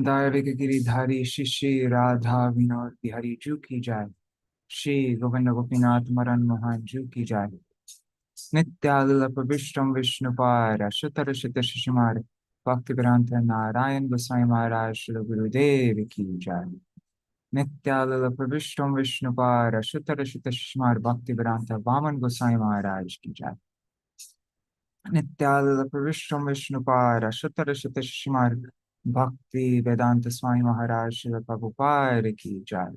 दैविक गिरिधारी श्री श्री राधा विनोद बिहारी जू की जाय। श्री गोविंद गोपीनाथ मरन मोहन जू की जाय। नित्यालप विष्णु विष्णुपार शतर शत शिशुमार भक्तिवेदांत नारायण गोसाई महाराज श्री गुरुदेव की जाय। नित्यालप विष्णु विष्णुपार शतर शत शिशुमार भक्तिवेदांत वामन गोसाई महाराज की जाय। नित्यालप विष्णु विष्णुपार शतर शत शिशुमार भक्ति वेदांत स्वामी महाराज श्री प्रभुपाद की जाय।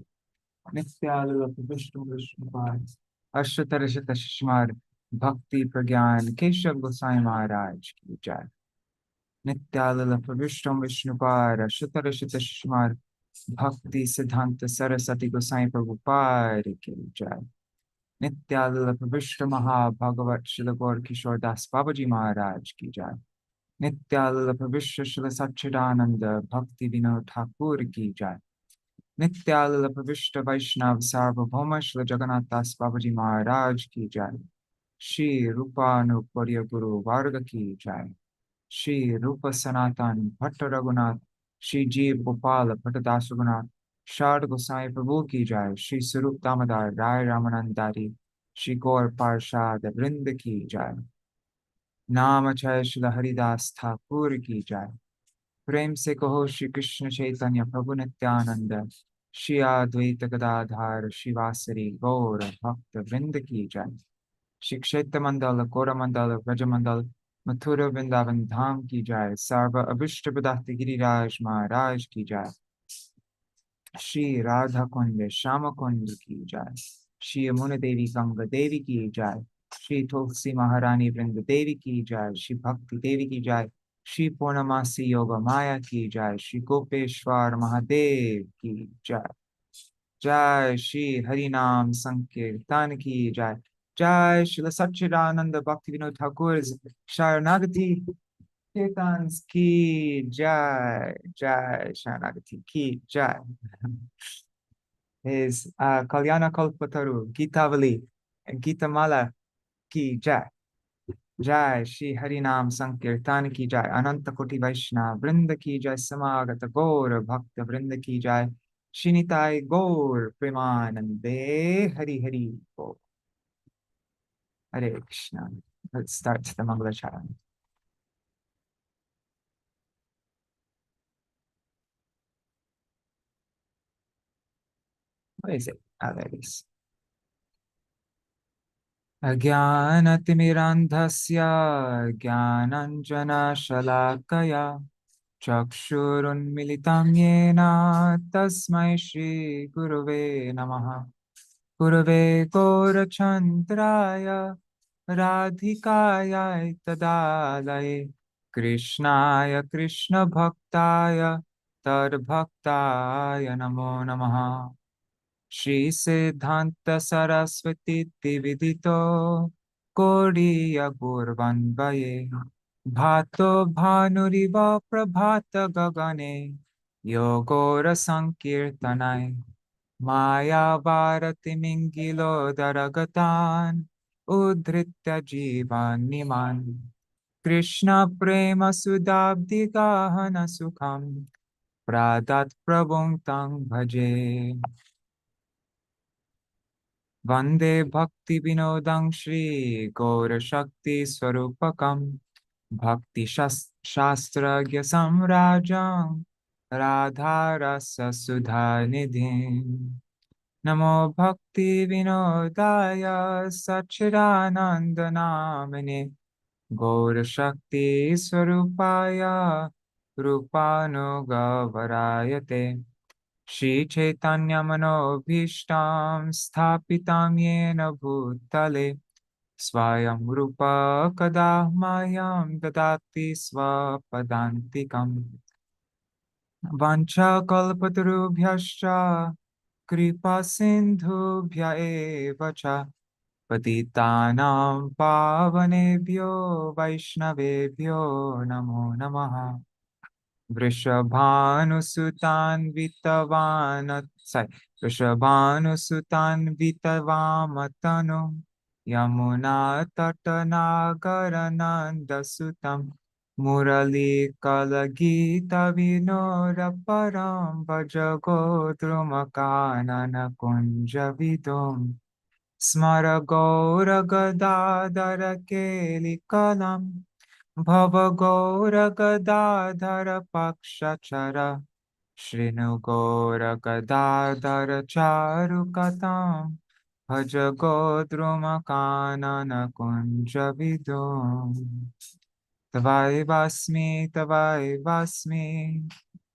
नित्यालप विष्णु विष्णुपाद अष्टतर शत शिशुमार भक्ति प्रज्ञान केशव गोसाई महाराज की जाय। नित्यालप विष्णु विष्णुपाद अष्टतर शत शिशुमार भक्ति सिद्धांत सरस्वती गोसाई प्रभुपाद की जाय। नित्यालप विष्णु महाभागवत श्री गौर किशोर दास बाबा जी महाराज की जाय। नित्यालप विश्व श्री सच्चिदानंद भक्ति विनोद ठाकुर की जाय। नित्यालप विष्ट वैष्णव सार्वभौम श्री जगन्नाथ दास बाबा जी महाराज की जाय। श्री रूपानुपर्य गुरु वर्ग की जाय। श्री रूप सनातन भट्ट रघुनाथ श्री जीव गोपाल भट्ट दास रघुनाथ शारद गोसाई प्रभु की जाय। श्री स्वरूप दामोदर राय रामानंदारी श्री गौर पार्षद वृंद की जाय। नाम जय श्री हरिदास ठाकुर की जाय। प्रेम से कहो श्री कृष्ण चैतन्य प्रभु नित्यानंद श्री अद्वैत गदाधार शिवासरी गौर भक्त वृंद की जाय। श्री क्षेत्र मंडल कोरमंडल ब्रजमंडल मथुरा वृंदावन धाम की जाय। सर्व अभिष्ट प्रदाते गिरिराज महाराज की जाय। श्री राधा कुंड श्याम कुंड की जाय। श्री यमुना देवी गंगा देवी की जाय। श्री तुलसी महारानी वृंद देवी की जाय। श्री भक्ति देवी की जाय। श्री पूर्णमासी योग माया की जाय। श्री गोपेश्वर महादेव की जाय। जय श्री हरिनाम संकीर्तन की जाय। जय श्री सच्चिदानंद भक्ति विनोद ठाकुर शरणागति कीर्तन की जय। जय शरणागति की जय। His Kalyana Kalpataru Gitavali and Gitamala की जय। जय श्री हरिनाम संकीर्तन की जय। अनंत कोटि वैष्णव वृंद की जय। समागत गौर भक्त वृंद की जय। श्रीनिताय गौर प्रेमानंदे हरि हरि बोल। Hare Krishna. Let's start the Mangala Charan. What is it? Ah, there it is. अज्ञानतिमिरान्धस्य ज्ञानाञ्जनशलाकया चक्षुरुन्मिलितं येन तस्मै श्रीगुरवे नमः। गुरवे गौरचन्द्राय राधिकायै तदालये कृष्णाय कृष्णभक्ताय तद्भक्ताय नमो नमः। श्री सिद्धांत सरस्वती विदितो कोडीय गुर्वन्वये भातो भानुरिव प्रभात गगने योगोर संकीर्तनाय माया भारती मिंगिलो दरगतान उद्धृत्य जीवान्निमान् कृष्ण प्रेम सुदाब्धि गाहन सुखम प्रादत् प्रभुं तं भजे। वंदे भक्ति विनोदं श्री गौर शक्ति स्वरूपकं भक्ति शास्त्रज्ञ सम्राजं राधा रस सुधा निधिं। नमो भक्ति विनोदाय सच्चिदानंद नामिने गौर शक्ति स्वरूपाय रूपानुगवरायते श्री चैतन्य मनोभीष्टां स्थापितां येन भूतले स्वयं रूप कदा मह्यं ददाति स्वपदान्तिकम्। वाञ्छाकल्पतरुभ्यश्च कृपा सिन्धुभ्य एव च पतितानां पावनेभ्यो वैष्णवेभ्यो नमो नमः। वृषभानुसुतान्वितवामतनु Yamuna तटनागरनन्दसुतं Murali Kalagita Vinora Param Bhajago Drumakanana Kunja Vidum Smara Gaura Gadadhara Keli Kalam Bhava Gaura Gadadhara Pakshachara Shrinu Gaura Gadadhara Charukatam Bhaja Godruma Kanana Kunja Vidum Tavai Vasmi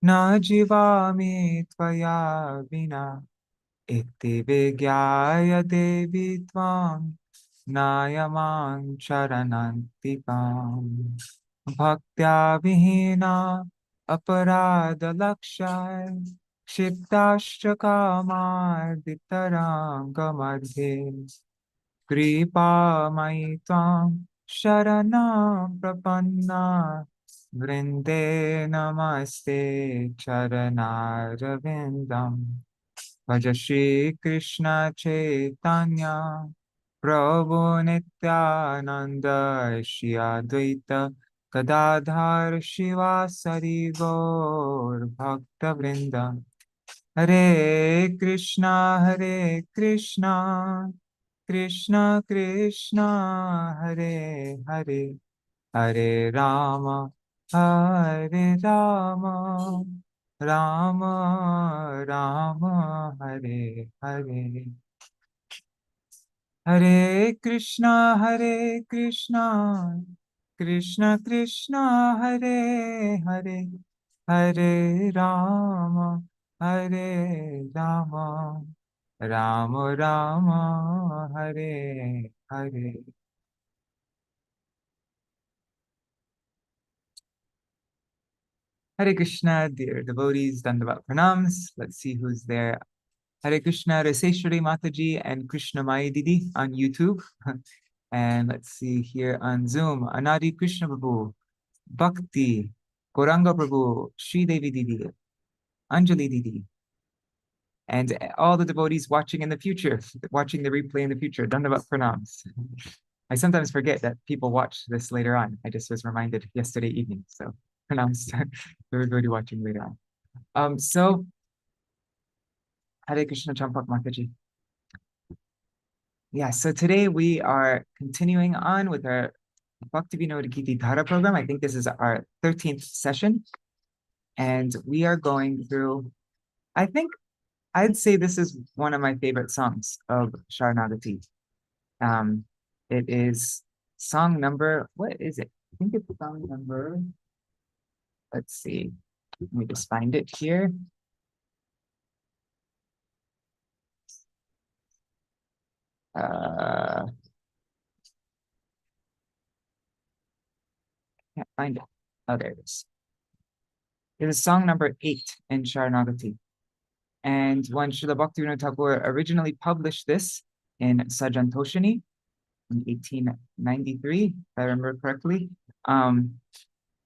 Na Jivami Tvaya Vina Iti Vigyaya Devi Tvam Nayamang Charanantikam Bhaktya Vihina Aparada Lakshaya Kshiptascha Kamadhitaranga Madhe Kripa Maitvam Sharanam Prapanna Vrinde Namaste Charanarvindam Bhaja Shri Krishna Chaitanya Prabhu Nityananda Shri Advaita Gadadhar Shivasari Gaur Bhakta Vrinda Hare Krishna Krishna Krishna Hare Hare Hare Rama Hare Rama Rama Rama Hare Hare Hare Krishna Krishna Krishna Hare Hare Hare Rama Hare Rama Rama Rama Hare Hare. Hare Krishna, dear devotees, Dandavat Pranams. Let's see who's there. Hare Krishna, Raseshwari Mataji and Krishna Mai Didi on YouTube. And let's see here on Zoom. Anadi Krishna Prabhu, Bhakti, Goranga Prabhu, Sri Devi Didi, Anjali Didi, and all the devotees watching in the future, watching the replay in the future. Dandavat Pranams. I sometimes forget that people watch this later on. I just was reminded yesterday evening. So pronounced for everybody watching later on. So Hare Krishna Champak Mataji. Yeah, so today we are continuing on with our Bhaktivinoda-gīti-dhārā program. I think this is our 13th session. And we are going through, I think I'd say this is one of my favorite songs of Śaraṇāgati. It is song number, what is it? I think it's song number, let's see, let me just find it here. Can't find it. Oh, there it is. It is song number 8 in Śaraṇāgati. And when Srila Bhaktivinoda Thakur originally published this in Sajantoshini in 1893, if I remember correctly,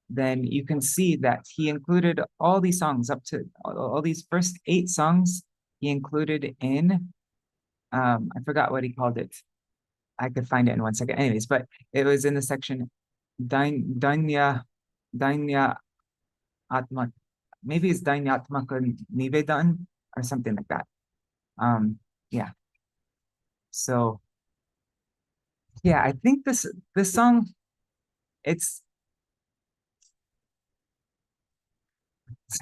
then you can see that he included all these songs up to all these first 8 songs he included in, I forgot what he called it. I could find it in 1 second. Anyways, but it was in the section Danya Ātma, maybe it's Ātma-nivedanātmikā or something like that. Yeah. So yeah, I think this song, it's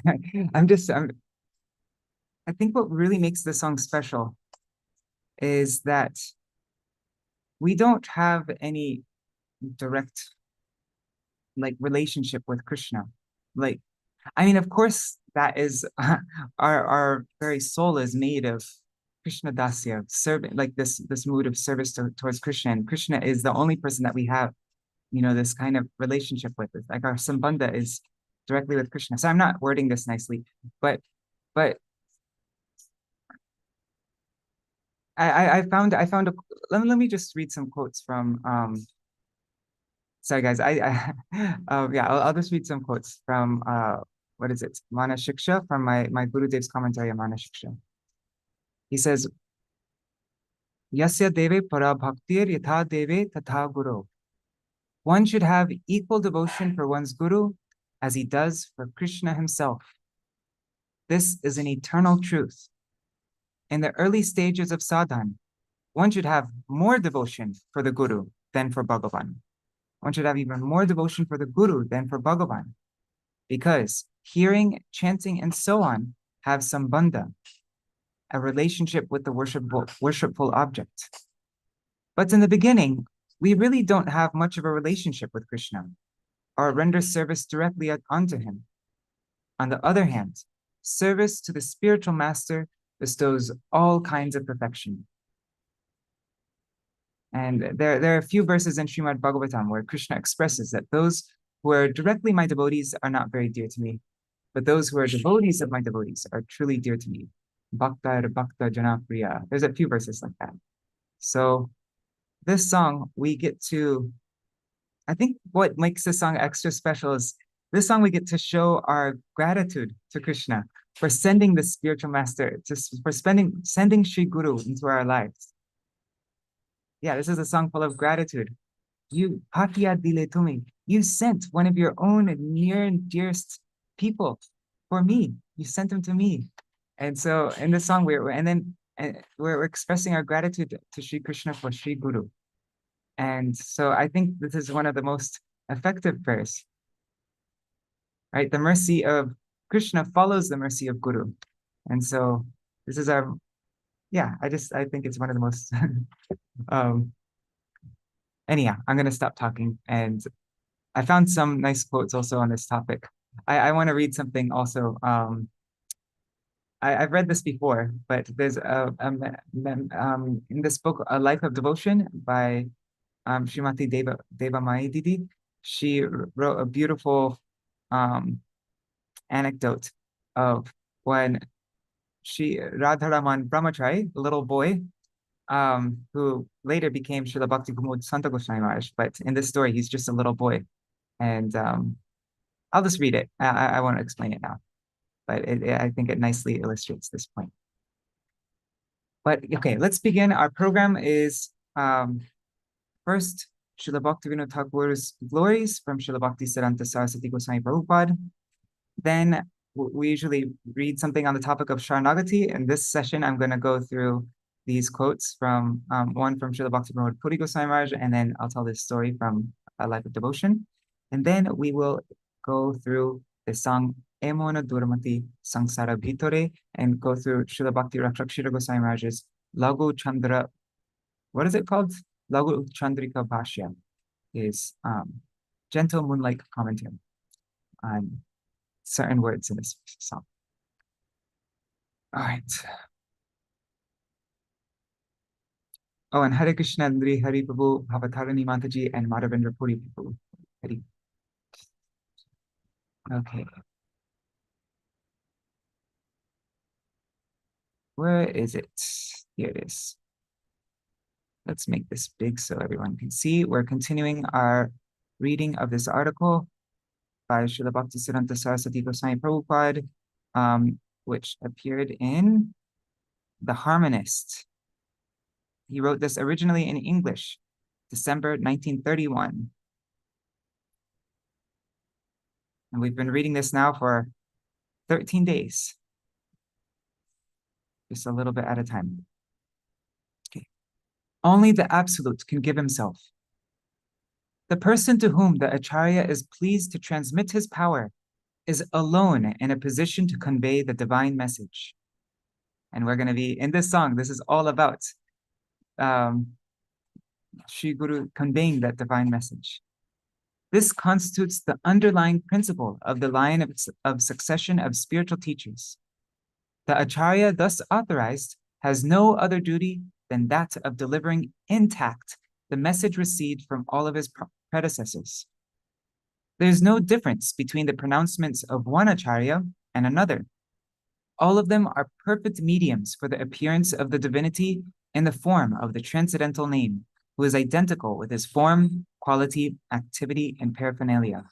I think what really makes the song special is that we don't have any direct relationship with Krishna. I mean, of course, that is our very soul is made of Krishna dasya, serving, this mood of service towards Krishna. And Krishna is the only person that we have, this kind of relationship with. It's like our sambandha is directly with Krishna. So I'm not wording this nicely, but I found let me just read some quotes from sorry guys, yeah, I'll just read some quotes from what is it? Mana Shiksha, from my Gurudev's commentary on Mana Shiksha. He says, Yasya deve para bhaktir yatha deve tatha guru. One should have equal devotion for one's guru as he does for Krishna himself. This is an eternal truth. In the early stages of sadhana, one should have more devotion for the guru than for Bhagavan. One should have even more devotion for the guru than for Bhagavan, because hearing, chanting, and so on have sambandha, a relationship with the worshipful object. But in the beginning, we really don't have much of a relationship with Krishna or render service directly unto him. On the other hand, service to the spiritual master bestows all kinds of perfection. And there are a few verses in Srimad Bhagavatam where Krishna expresses that those who are directly my devotees are not very dear to me, but those who are devotees of my devotees are truly dear to me. Bhakta Bhakta Janapriya. There's a few verses like that. So this song, we get to, I think what makes this song extra special is this song we get to show our gratitude to Krishna for sending the spiritual master, for sending Shri Guru into our lives. Yeah, this is a song full of gratitude. You, Patiya Dile Tumi, you sent one of your own near and dearest people for me. You sent him to me. And so in this song, we're expressing our gratitude to Shri Krishna for Shri Guru. And so I think this is one of the most effective prayers, right? The mercy of Krishna follows the mercy of Guru. And so this is our, yeah, I think it's one of the most, anyhow, I'm going to stop talking. And I found some nice quotes also on this topic. I want to read something also. I've read this before, but there's in this book, A Life of Devotion by Srimati Devamai Didi. She wrote a beautiful anecdote of when Radharaman Brahmachari, a little boy, who later became Srila Bhakti Kumud Santa Goswami Maharaj, but in this story, he's just a little boy. And I'll just read it. I won't explain it now, but I think it nicely illustrates this point. But okay, let's begin. Our program is first Srila Bhaktivinoda Thakur's glories from Srila Bhaktisiddhanta Saraswati Goswami Prabhupada. Then we usually read something on the topic of Śaraṇāgati. In this session, I'm going to go through these quotes from one from Srila Bhaktivinoda Puri Goswami Maharaj, and then I'll tell this story from A Life of Devotion. And then we will go through the song Emana Durmati Saṅsara Bhitore and go through Srila Bhakti Rakṣaka Goswami Maharaj's Laghu-candrikā-bhāṣya. What is it called? Laghu-candrikā-bhāṣya is gentle moonlight commentary on certain words in this song. All right. Oh, and Hare Krishna, Andri Hari Prabhu, Bhavatarani Mataji, and Madhavendra Puri Prabhu. Hari. Okay. Where is it? Here it is. Let's make this big so everyone can see. We're continuing our reading of this article by Srila Bhaktisiddhanta Saraswati Goswami Prabhupada, which appeared in The Harmonist. He wrote this originally in English, December 1931. And we've been reading this now for 13 days. Just a little bit at a time. Okay. Only the Absolute can give himself. The person to whom the Acharya is pleased to transmit his power is alone in a position to convey the divine message. And we're going to be, in this song, this is all about Shri Guru conveying that divine message. This constitutes the underlying principle of the line of succession of spiritual teachers. The Acharya thus authorized has no other duty than that of delivering intact the message received from all of his predecessors. There is no difference between the pronouncements of one Acharya and another. All of them are perfect mediums for the appearance of the divinity in the form of the transcendental name, who is identical with his form, quality, activity, and paraphernalia.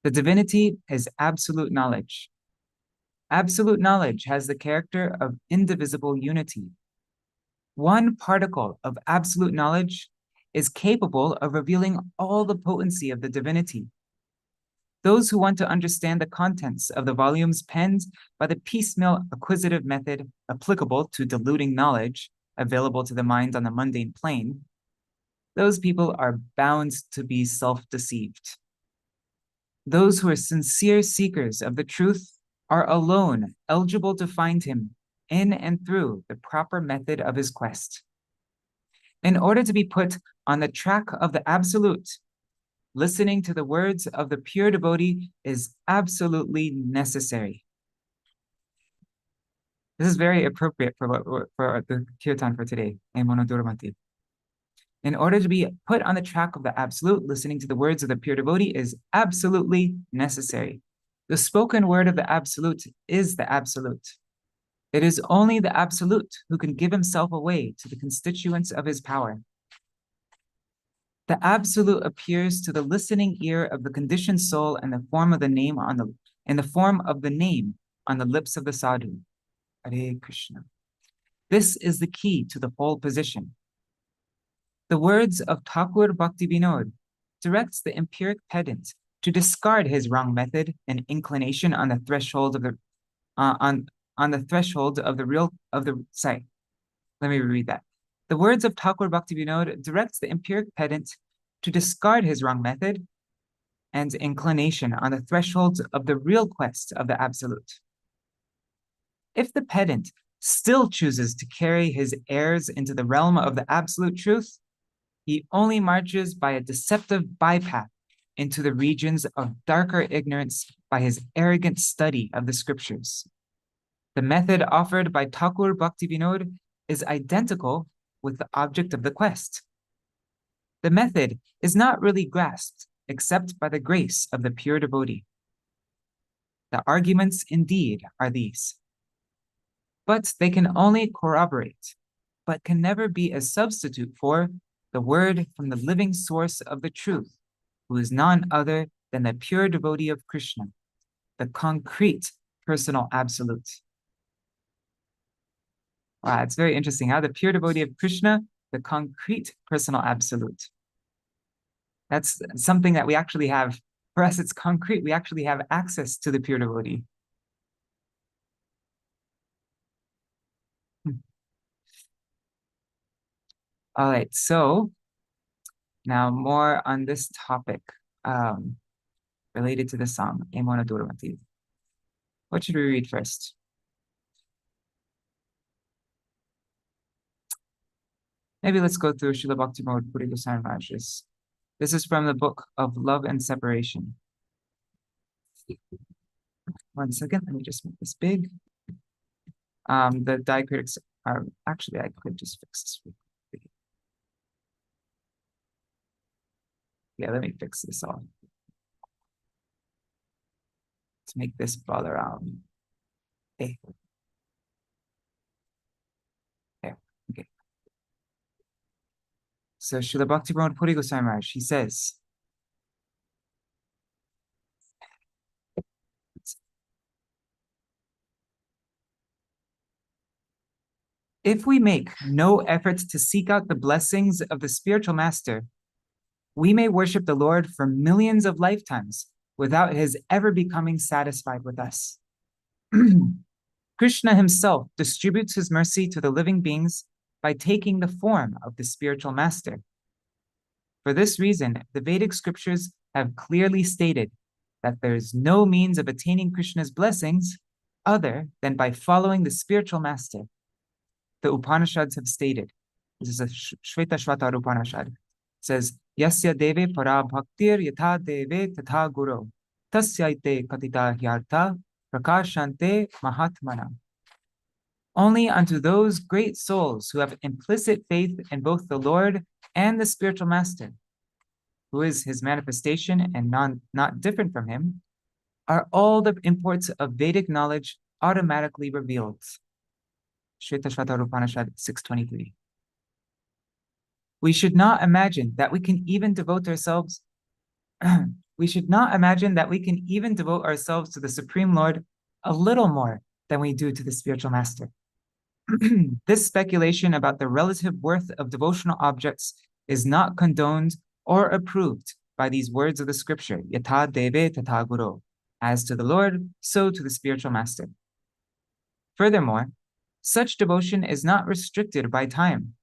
The divinity is absolute knowledge. Absolute knowledge has the character of indivisible unity. One particle of absolute knowledge is capable of revealing all the potency of the divinity. Those who want to understand the contents of the volumes penned by the piecemeal acquisitive method applicable to diluting knowledge available to the mind on the mundane plane, those people are bound to be self-deceived. Those who are sincere seekers of the truth are alone eligible to find him in and through the proper method of his quest. In order to be put on the track of the Absolute, listening to the words of the pure devotee is absolutely necessary. This is very appropriate for the kirtan for today, Emana Durmati. In order to be put on the track of the Absolute, listening to the words of the pure devotee is absolutely necessary. The spoken word of the Absolute is the Absolute. It is only the Absolute who can give himself away to the constituents of his power. The Absolute appears to the listening ear of the conditioned soul in the form of the name on the lips of the sadhu. Hare Krishna. This is the key to the whole position. The words of Thakur Bhaktivinoda directs the empiric pedant to discard his wrong method and inclination on the threshold of the Let me reread that. The words of Thakur Bhaktivinoda directs the empiric pedant to discard his wrong method and inclination on the thresholds of the real quest of the Absolute. If the pedant still chooses to carry his errors into the realm of the Absolute Truth, he only marches by a deceptive bypath into the regions of darker ignorance by his arrogant study of the scriptures. The method offered by Thakur Bhaktivinoda is identical with the object of the quest. The method is not really grasped except by the grace of the pure devotee. The arguments indeed are these, but they can only corroborate, but can never be a substitute for the word from the living source of the truth, who is none other than the pure devotee of Krishna, the concrete personal Absolute. Wow, it's very interesting how the pure devotee of Krishna, the concrete personal Absolute. That's something that we actually have. For us, it's concrete. We actually have access to the pure devotee. All right, so now more on this topic related to the song, Emana Durmati. What should we read first? Maybe let's go through Śrīla Bhaktivinoda Puri Goswāmī Mahārāja. This is from the book of Love and Separation. 1 second, let me just make this big. The diacritics are, actually I could just fix this. Yeah, let me fix this all. Let's make this fall around. There. Okay. So Śrīla Bhaktivinoda Puri Goswāmī Mahārāja, he says, if we make no efforts to seek out the blessings of the spiritual master, we may worship the Lord for millions of lifetimes without his ever becoming satisfied with us. Krishna himself distributes his mercy to the living beings by taking the form of the spiritual master. For this reason, the Vedic scriptures have clearly stated that there is no means of attaining Krishna's blessings other than by following the spiritual master. The Upanishads have stated, this is a Shvetashvatara Upanishad, says, Yasya deve para bhaktir yatha deve tatha guru, tasyaite katita hyartha prakashante mahatmana. Only unto those great souls who have implicit faith in both the Lord and the spiritual master, who is his manifestation and not different from him, are all the imports of Vedic knowledge automatically revealed. Shvetashvatara Upanishad 623. We should not imagine that we can even devote ourselves to the Supreme Lord a little more than we do to the spiritual master. This speculation about the relative worth of devotional objects is not condoned or approved by these words of the scripture, yatha deve tatha guru, as to the Lord, so to the spiritual master. Furthermore, such devotion is not restricted by time.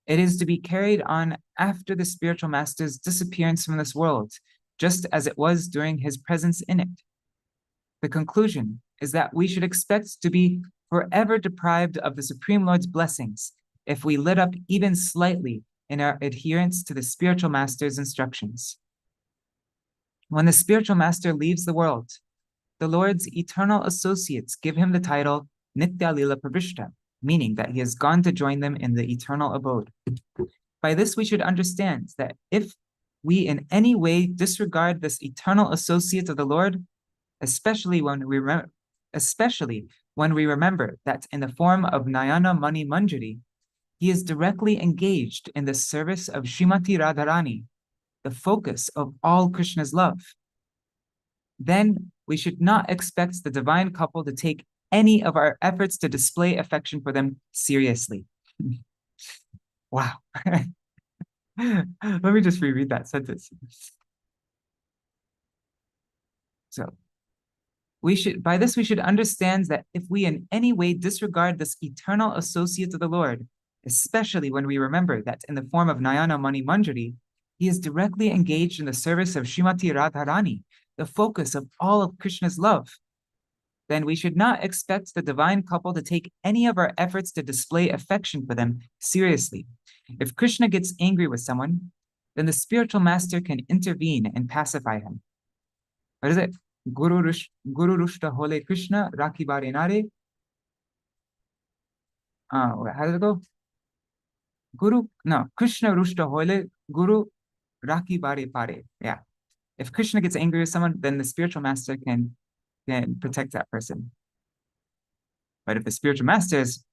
It is to be carried on after the spiritual master's disappearance from this world, just as it was during his presence in it. The conclusion is that we should expect to be forever deprived of the Supreme Lord's blessings if we let up even slightly in our adherence to the spiritual master's instructions. When the spiritual master leaves the world, the Lord's eternal associates give him the title Nitya Lila Pravishta, meaning that he has gone to join them in the eternal abode. By this, we should understand that if we in any way disregard this eternal associate of the Lord, especially when we remember that in the form of Nayana Mani Manjari, he is directly engaged in the service of Srimati Radharani, the focus of all Krishna's love, then we should not expect the divine couple to take any of our efforts to display affection for them seriously. Wow. Let me just reread that sentence. So, by this we should understand that if we in any way disregard this eternal associate of the Lord, especially when we remember that in the form of Nayana Mani Manjari, he is directly engaged in the service of Srimati Radharani, the focus of all of Krishna's love, then we should not expect the divine couple to take any of our efforts to display affection for them seriously. If Krishna gets angry with someone, then the spiritual master can intervene and pacify him. What is it? Guru Rushta Hole Krishna Rakhi Bare Nare. How does it go? Krishna Rushta Hole Guru Rakhi Bare Pare. Yeah. If Krishna gets angry with someone, then the spiritual master can protect that person. But if the spiritual master is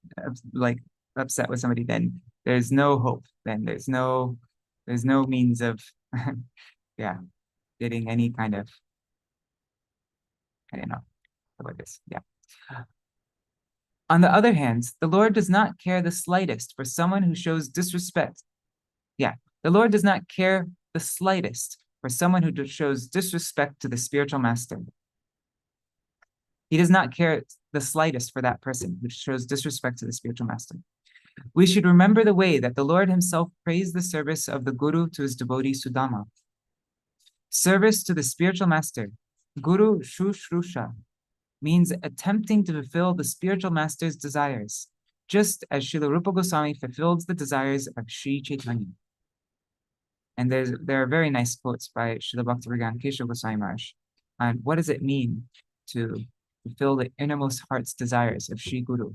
upset with somebody, then there's no hope. Then there's no means of getting any kind of, I don't know about this. Yeah. On the other hand, the Lord does not care the slightest for someone who shows disrespect. Yeah, the Lord does not care the slightest for someone who shows disrespect to the spiritual master. He does not care the slightest for that person who shows disrespect to the spiritual master. We should remember the way that the Lord himself praised the service of the Guru to his devotee Sudama. Service to the spiritual master, Guru Shushrusha, means attempting to fulfill the spiritual master's desires, just as Srila Rupa Gosvāmī fulfilled the desires of Sri Chaitanya. And there are very nice quotes by Srila Bhaktivinoda-gīti-dhārā Gosvāmī Mahārāja on what does it mean to fulfill the innermost heart's desires of Sri Guru.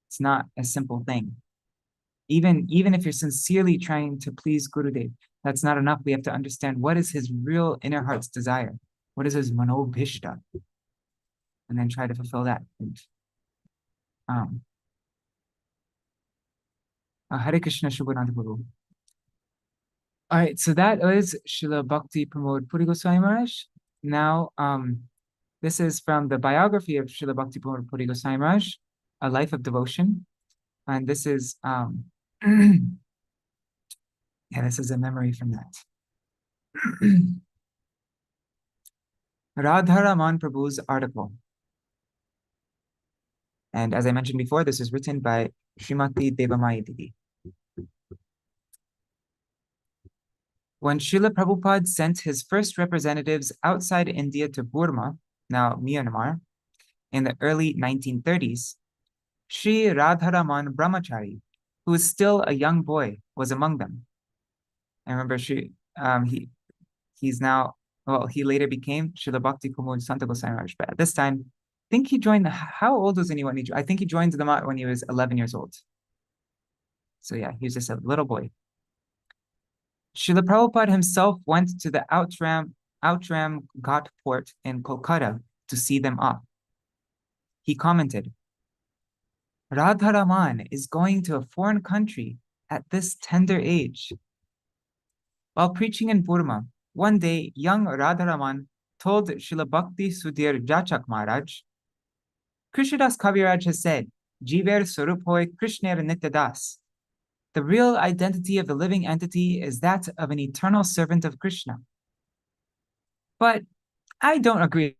It's not a simple thing. Even if you're sincerely trying to please Gurudev, that's not enough. We have to understand what is his real inner heart's desire. What is his manobhishta? And then try to fulfill that. Hare Krishna Shubhananda Guru. All right, so that is Srila Bhakti Pramod Puri Goswami Maharaj. Now, this is from the biography of Srila Bhakti Pramod Puri Goswami Maharaj, A Life of Devotion. And this is, this is a memory from that. Radharaman Prabhu's article. And as I mentioned before, this is written by Srimati Devamai Didi. When Srila Prabhupada sent his first representatives outside India to Burma, now Myanmar, in the early 1930s, Sri Radharaman Brahmachari, who was still a young boy, was among them. I remember he later became Srila Bhakti Kumud Santa Goswami Maharaj, but at this time, I think he joined, how old was he when he joined? I think he joined the Mat when he was 11 years old. So yeah, he was just a little boy. Srila Prabhupada himself went to the Outram Ghat port in Kolkata to see them off. He commented, Radharaman is going to a foreign country at this tender age. While preaching in Burma, one day young Radharaman told Srila Bhakti Sudhir Jachak Maharaj, Krishnadas Kaviraj has said, Jiver Sarup hoy Krishner Nityadas. the real identity of the living entity is that of an eternal servant of Krishna. But I don't agree.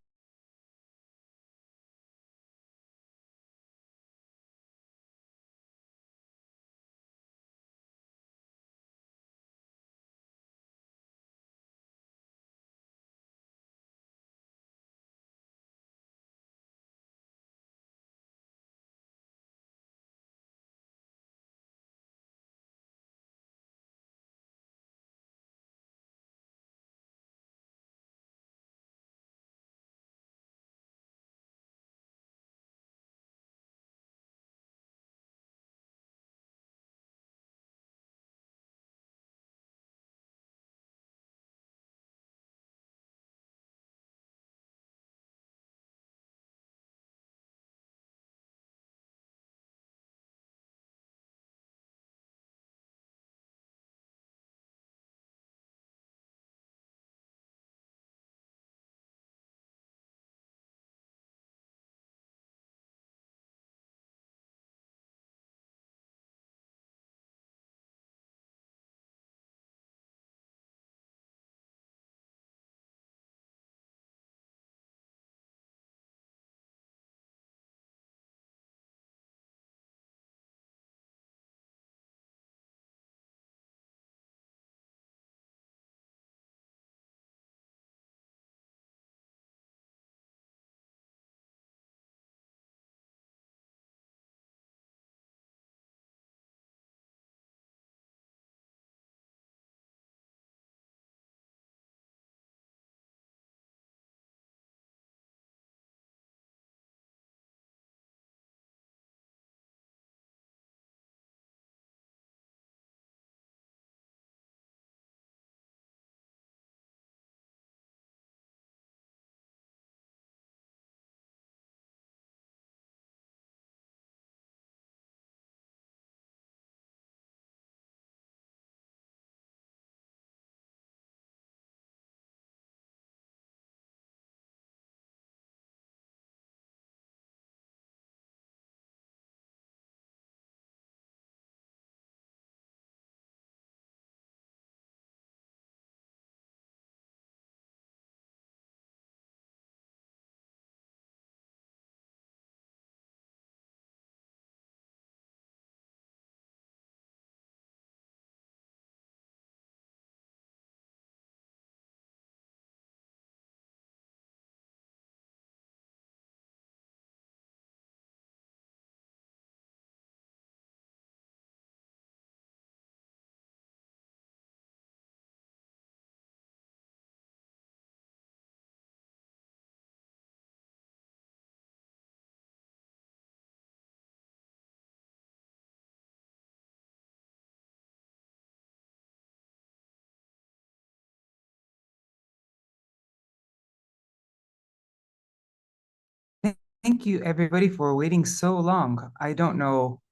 Thank you, everybody, for waiting so long. I don't know,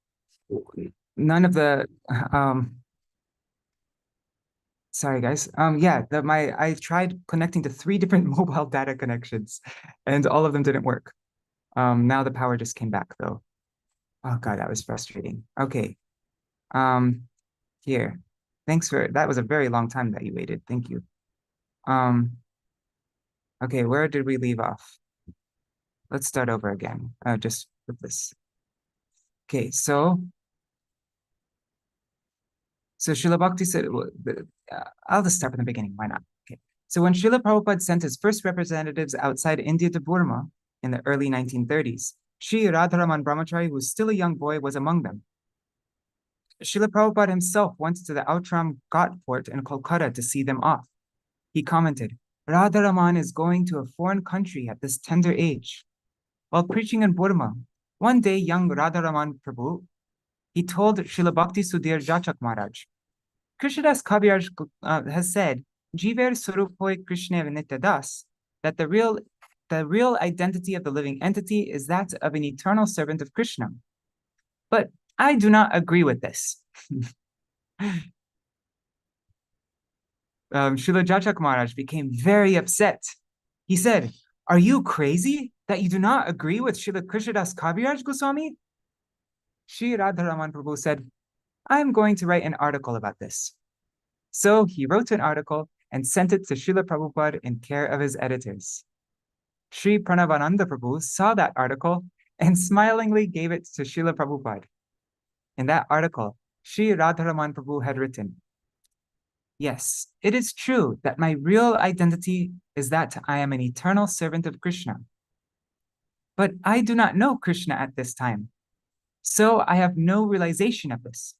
none of the, sorry, guys. Yeah, I tried connecting to 3 different mobile data connections, and all of them didn't work. Now the power just came back, though. Oh, God, that was frustrating. Okay. Um, Here. That was a very long time that you waited. Thank you. Um, okay, where did we leave off? Let's start over again. Just with this. Okay, so Srila Bhakti said, I'll just start from the beginning. Why not? Okay. So when Srila Prabhupada sent his first representatives outside India to Burma in the early 1930s, Sri Radharaman Brahmachari, who was still a young boy, was among them. Srila Prabhupada himself went to the Outram Ghat port in Kolkata to see them off. He commented, Radharaman is going to a foreign country at this tender age. While preaching in Burma, one day young Radharaman Prabhu, he told Srila Bhakti Sudhir Jachak Maharaj, Krishnadas Kaviraj has said, Jiver Surupoi Krishna Nityadas, that the real identity of the living entity is that of an eternal servant of Krishna. But I do not agree with this. Srila Jachak Maharaj became very upset. He said, are you crazy that you do not agree with Srila Krishnadas Kaviraj Gosvāmī? Sri Radharaman Prabhu said, I'm going to write an article about this. So he wrote an article and sent it to Srila Prabhupada in care of his editors. Sri Pranavananda Prabhu saw that article and smilingly gave it to Srila Prabhupada. In that article, Sri Radharaman Prabhu had written, "Yes, it is true that my real identity is that I am an eternal servant of Krishna. But I do not know Krishna at this time, so I have no realization of this.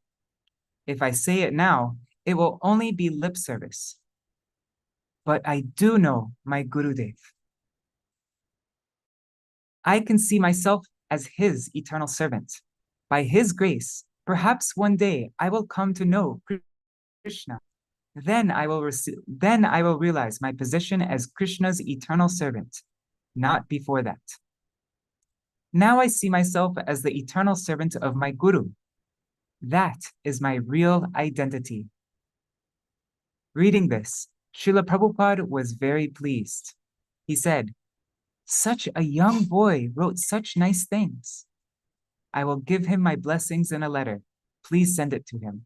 If I say it now, it will only be lip service. But I do know my Gurudev. I can see myself as his eternal servant. By his grace, perhaps one day I will come to know Krishna. Then I will realize my position as Krishna's eternal servant, not before that. Now I see myself as the eternal servant of my Guru. That is my real identity." Reading this, Srila Prabhupada was very pleased. He said, "Such a young boy wrote such nice things. I will give him my blessings in a letter. Please send it to him."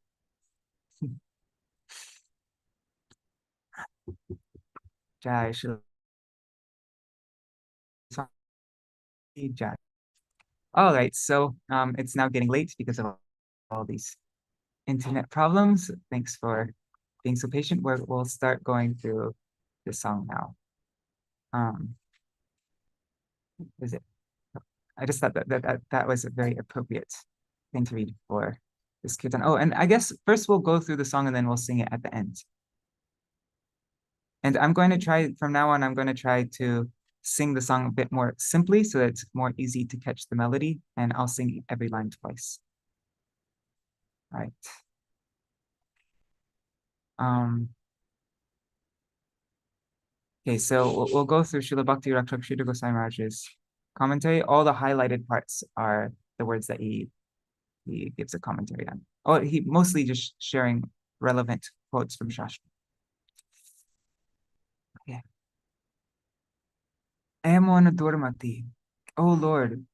Jai Srila Jai. All right, so it's now getting late because of all these internet problems. Thanks for being so patient. We'll start going through the song now. Is it? I just thought that was a very appropriate thing to read for this kirtan. Oh, and I guess first we'll go through the song and then we'll sing it at the end. And I'm going to try, from now on, I'm going to try to sing the song a bit more simply so that it's more easy to catch the melody, and I'll sing every line twice. All right. Okay, so we'll go through Srila Bhakti Rakṣaka Sridhar Gosvāmī Mahārāja's commentary. All the highlighted parts are the words that he gives a commentary on. Oh, he mostly just sharing relevant quotes from Shastra. Okay. Emana Durmati. Oh Lord,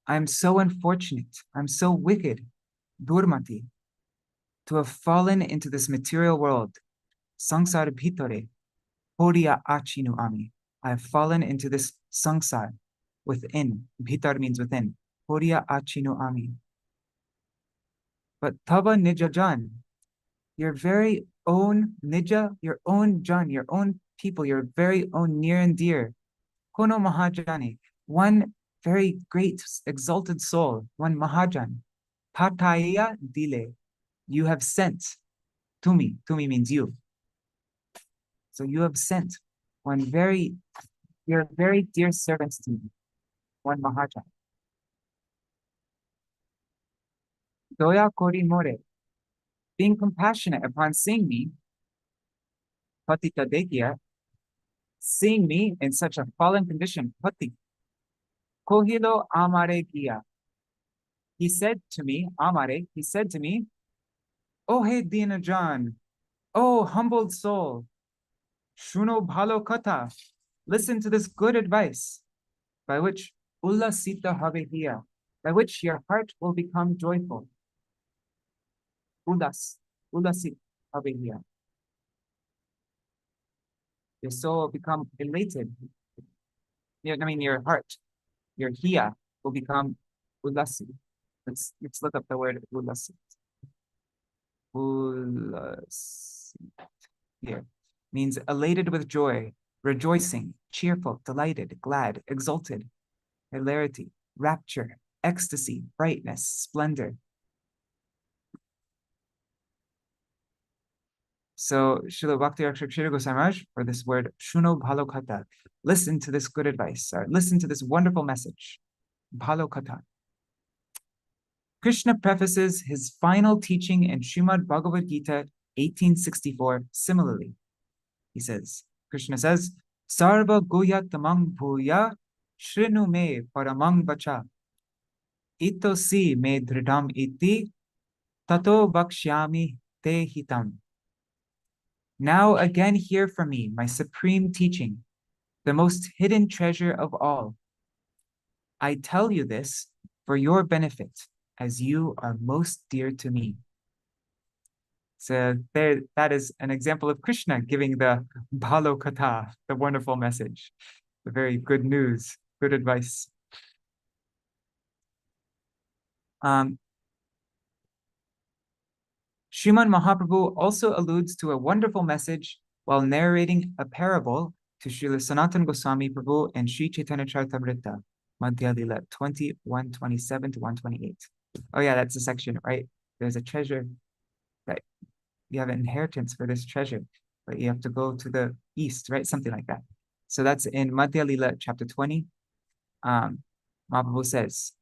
I'm so unfortunate. I'm so wicked, Durmati, to have fallen into this material world. Sangsar bhitare, horiya achinu ami. I have fallen into this sangsar, within. Bhitar means within. Horiya achinu ami. But tava nijajan, your very own nija, your own jan, your own people, your very own near and dear. Kono mahajani, one very great exalted soul, one mahajan. Pataya dile, you have sent to me. To me means you. So you have sent your very dear servants to me, one mahajan. Doya kori more, being compassionate upon seeing me, patita dekya, seeing me in such a fallen condition, pati, kohilo amare giya. He said to me, amare, he said to me, "Oh hey dinajan, oh humbled soul, shuno bhalo katha, listen to this good advice, by which ullasita havehiya, by which your heart will become joyful." Ullasit havehiya. Your soul will become elated. Your heart, your hiya will become ullasit. Let's look up the word ullasit. Ullasit. Here means elated with joy, rejoicing, cheerful, delighted, glad, exalted, hilarity, rapture, ecstasy, brightness, splendor. So Srila Bhakti Rakṣaka Sridhar Gosvāmī Mahārāja, for this word, Shuno bhalo katha, listen to this good advice, or listen to this wonderful message, bhalo katha. Krishna prefaces his final teaching in Srimad Bhagavad Gita 1864 similarly. He says, Krishna says, Sarva guya tamang bhuya shrinu me paramang vacha ito si me dhridam iti tato bhakshyami te hitam. Now again hear from me my supreme teaching, the most hidden treasure of all. I tell you this for your benefit, as you are most dear to me. So there, that is an example of Krishna giving the bhalo katha, the wonderful message, the very good news, good advice. Sriman Mahaprabhu also alludes to a wonderful message while narrating a parable to Srila Sanatana Gosvāmī Prabhu and Sri Chaitanya Charitamrita, Madhya Lila 127 to 128. Oh yeah, that's the section, right? There's a treasure, right? You have an inheritance for this treasure, but you have to go to the east, right? Something like that. So that's in Madhya Lila chapter 20. Mahaprabhu says,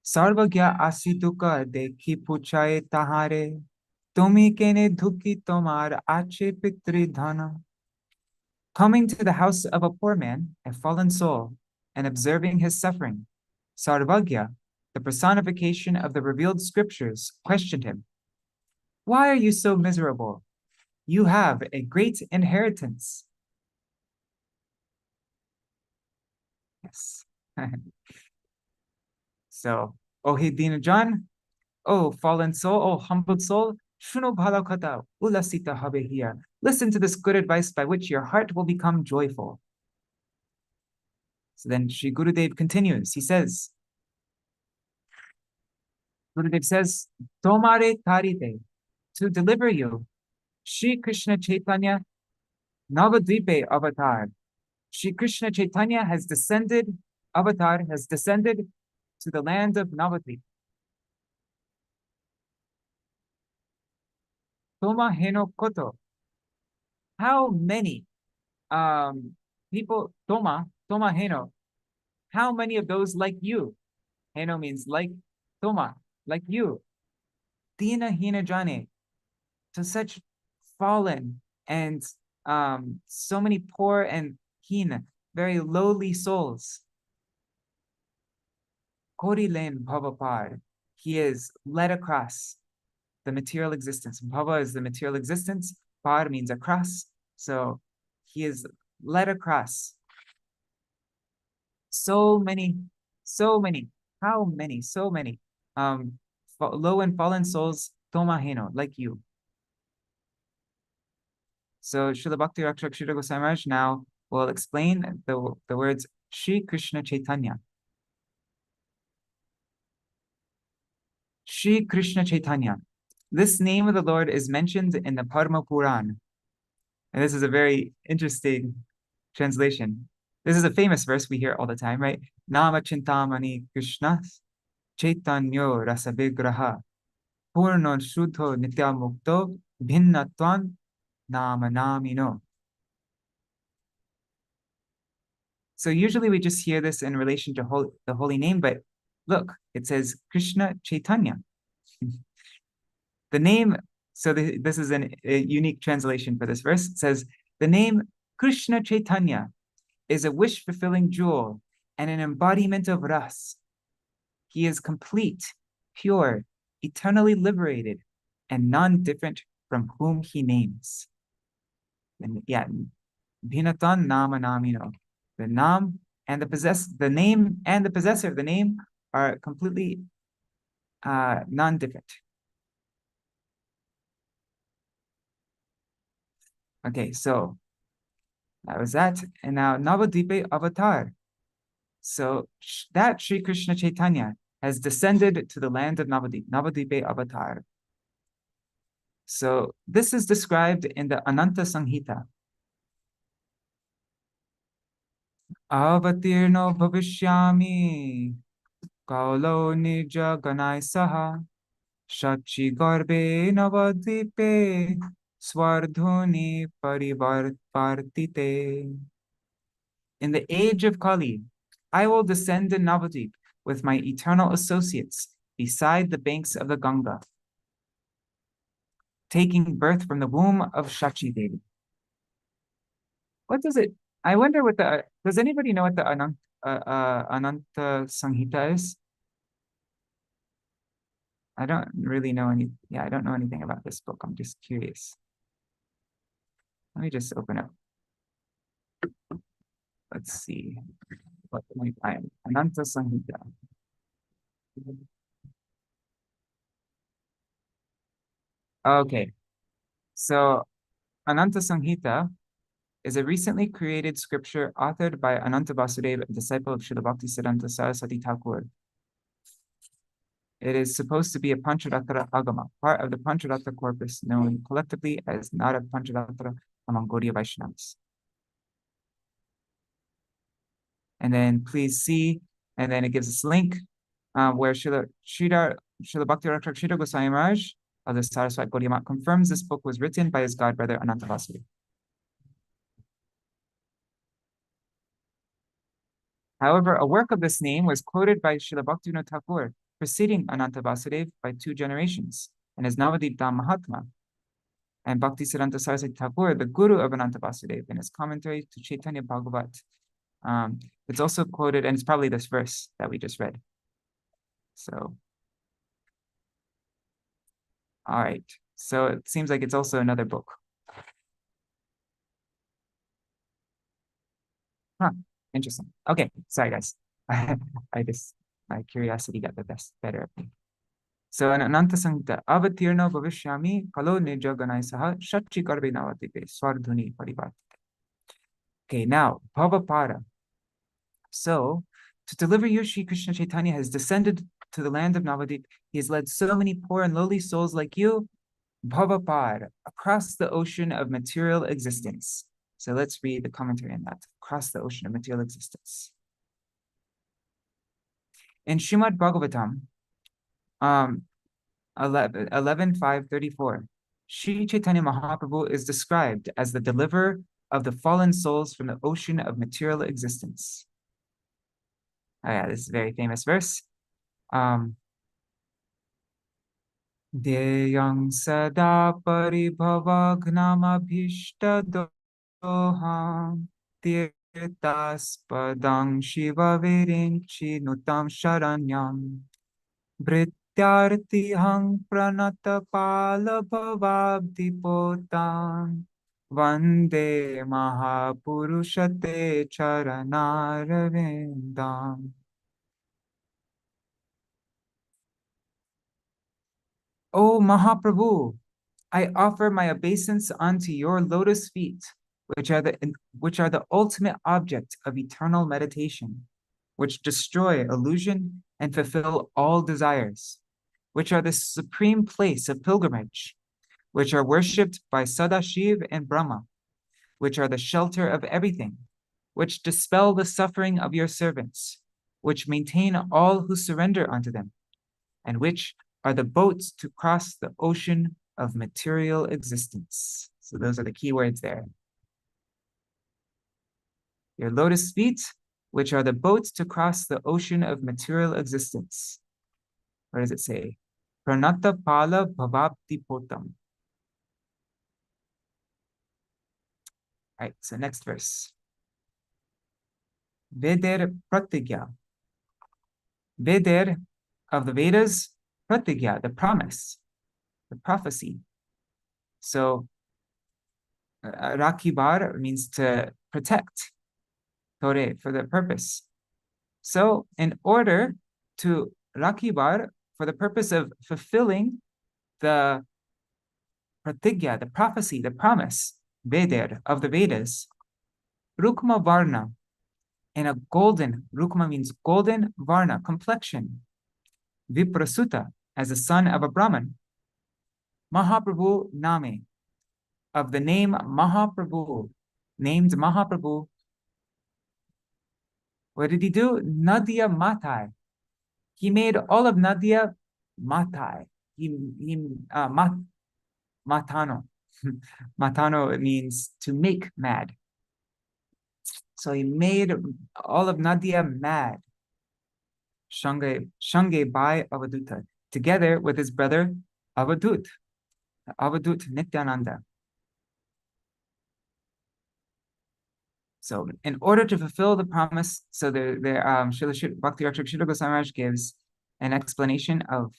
Sarvagya asituka dekhi puchaye tahare, tumi kene dhuki tomar ache pitri dhana. Coming to the house of a poor man, a fallen soul, and observing his suffering, Sarvagya, the personification of the revealed scriptures, questioned him, why are you so miserable? You have a great inheritance. Yes. So, O Hidinajan, O fallen soul, O humbled soul, Shuno bhalakata ulasita habe here. Listen to this good advice by which your heart will become joyful. So then Sri Gurudev continues. He says, Gurudev says, Tomare tarite, to deliver you, Shri Krishna Chaitanya Navadvipe avatar. Shri Krishna Chaitanya has descended, avatar has descended to the land of Navadvip. Toma heno koto. How many people, Toma heno, how many of those like you? Heno means like, Toma, like you. Dina hina jane, to such fallen and so many poor and hina, very lowly souls. Korilen bhavapar, he is led across the material existence. Bhava is the material existence. Par means across. So he is led across so many, how many, so many low and fallen souls, tomaheno, like you. So Srila Bhakti Rakṣaka Srila Goswami Maharaj now will explain the words Shri Krishna Chaitanya. Shri Krishna Chaitanya. This name of the Lord is mentioned in the Padma Puran. And this is a very interesting translation. This is a famous verse we hear all the time, right? Nama Chintamani Krishna Chaitanyo Rasavigraha Purno Shuddho Nitya Mukto Bhinnatvan Nama Namino. So usually we just hear this in relation to the holy name, but look, it says Krishna Chaitanya. The name, so this is a unique translation for this verse. It says, the name Krishna Chaitanya is a wish-fulfilling jewel and an embodiment of ras. He is complete, pure, eternally liberated, and non-different from whom he names. And yeah, Bhinatan Nama Namino. The name and the name and the possessor of the name are completely non-different. Okay, so that was that. And now Navadvipe Avatar. So that Sri Krishna Chaitanya has descended to the land of Navadvip, Navadvipe Avatar. So this is described in the Ananta Samhita. Avatirno bhavishyami kaulo nija ganai saha shachi garbe navadvipe swardhuni parivartite. In the age of Kali, I will descend in Navadvip with my eternal associates beside the banks of the Ganga, taking birth from the womb of Shachi Devi. What does it? I wonder what does anybody know what the Ananta Samhita is? I don't really know I don't know anything about this book. I'm just curious. Let me just open up. Let's see. What can we find? Ananta Samhita. Okay, so Ananta Samhita is a recently created scripture authored by Ananta Vasudeva, a disciple of Srila Bhaktisiddhanta Saraswati Thakur. It is supposed to be a Pancharatra Agama, part of the Pancharatra corpus known collectively as Nara Pancharatra among Gaudiya Vaishnavas. And then please see, and then it gives us a link where Srila Bhakti Rakṣaka Śrīla Gosvāmī Mahārāja of the Saraswati Gaudiya Math confirms this book was written by his godbrother Ananta Vasudeva. However, a work of this name was quoted by Srila Bhaktivinoda Thakur preceding Ananta Vasudeva by 2 generations and is Ātma-nivedanātmikā. And Bhaktisiddhanta Saraswati Thakur, the guru of Ananta Vasudeva, in his commentary to Chaitanya Bhagavat. It's also quoted, and it's probably this verse that we just read. So, all right. So it seems like it's also another book. Huh. Interesting. Okay, sorry guys. My curiosity got the better of me. So in Ananta Samhita, avatirno bhavishyami kalo nijaganai saha shachi karve navatipe swardhuni parivartate. Okay, now Bhavapada. So to deliver you, Sri Krishna Chaitanya has descended to the land of Navadip. He has led so many poor and lowly souls like you, Bhavapad, across the ocean of material existence. So let's read the commentary on that. Across the ocean of material existence. In Srimad Bhagavatam, 11.5.34, Sri Chaitanya Mahaprabhu is described as the deliverer of the fallen souls from the ocean of material existence. Oh yeah, this is a very famous verse. Deyang sada paribhavagnamabhishta doham tirtaspadang shiva virinchi nutam sharanyam vrityartihang pranatapala bhavabdipotam vande mahapurushate charanarvindam. O Mahaprabhu, I offer my obeisance unto your lotus feet, which are the ultimate object of eternal meditation, which destroy illusion and fulfill all desires, which are the supreme place of pilgrimage, which are worshipped by Sadashiv and Brahma, which are the shelter of everything, which dispel the suffering of your servants, which maintain all who surrender unto them, and which are the boats to cross the ocean of material existence. So those are the key words there. Your lotus feet, which are the boats to cross the ocean of material existence. What does it say? Pranata pala bhavabdi potam. All right, so next verse. Veder pratigya. Veder of the Vedas, pratigya, the promise, the prophecy. So rakibar means to protect, tore, for the purpose. So in order to rakibar, for the purpose of fulfilling the pratigya, the prophecy, the promise, veder, of the Vedas, rukma varna, in a golden, rukma means golden, varna, complexion, viprasuta, as a son of a Brahman, Mahaprabhu Name, of the name Mahaprabhu, named Mahaprabhu. What did he do? Nadia Matai. He made all of Nadia Matai. Matano. Matano, it means to make mad. So he made all of Nadia mad. Shange by Avaduta, together with his brother Avadut Nityananda. So in order to fulfill the promise, so Srila Bhakti Rakṣaka Śrīla Gosvāmī Mahārāja gives an explanation of,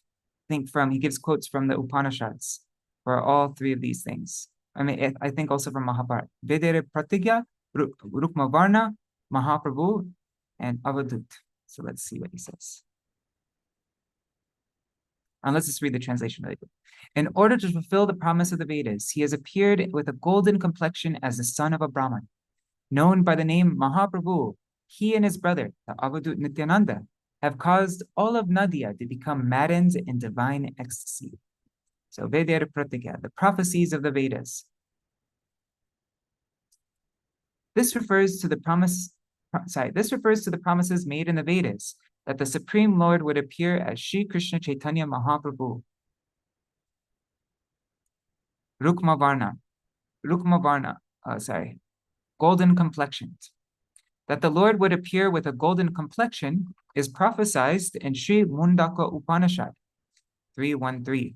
he gives quotes from the Upanishads for all 3 of these things. I think also from Mahabharata. Vedere Pratigya, Rukma Varna, Mahaprabhu, and Avadut. So let's see what he says. Let's just read the translation really quick. In order to fulfill the promise of the Vedas, he has appeared with a golden complexion as the son of a Brahman. Known by the name Mahaprabhu, he and his brother, the Avadut Nityananda, have caused all of Nadia to become maddened in divine ecstasy. So Vedera Pratikya, the prophecies of the Vedas. This refers to the promises made in the Vedas that the Supreme Lord would appear as Sri Krishna Chaitanya Mahaprabhu. Golden complexioned. That the Lord would appear with a golden complexion is prophesied in Sri Mundaka Upanishad 3.1.3.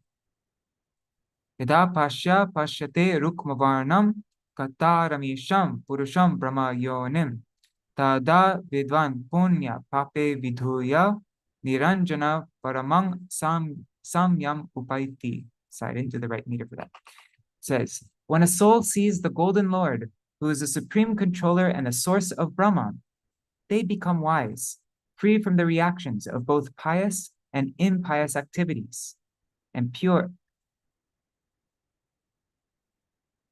Yada pasya pasyate rukmavarnam kataramisham purusham brahma yonim tada vidvan punya pape vidhuya niranjana paramang samyam upaiti. Sorry, I didn't do the right meter for that. It says, when a soul sees the golden Lord, who is the supreme controller and the source of Brahman, they become wise, free from the reactions of both pious and impious activities, and pure.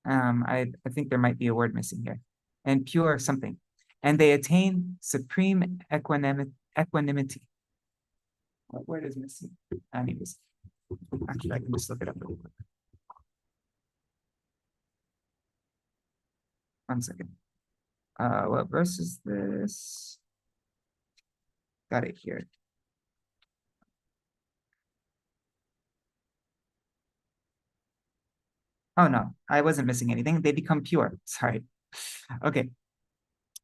I think there might be a word missing here. And pure something. And they attain supreme equanimity. What word is missing? Anyways, actually, I can just look it up really quick. One second. What verse is this? Got it here. Oh no, I wasn't missing anything. They become pure. Sorry. Okay.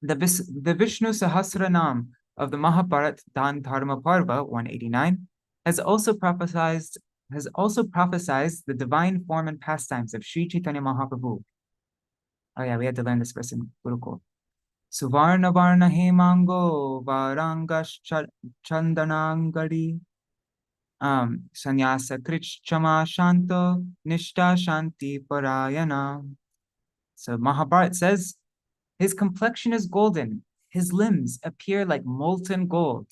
The Vishnu Sahasranam of the Mahabharata Dan Dharma Parva 189 has also prophesied the divine form and pastimes of Sri Chaitanya Mahaprabhu. Oh yeah, we had to learn this verse in Gurukul. Suvarna Varna Hemango Varangash Chandanangari Sanyasa Krich Chama Shanto Nishta Shanti Parayana. So Mahabharata says, his complexion is golden, his limbs appear like molten gold.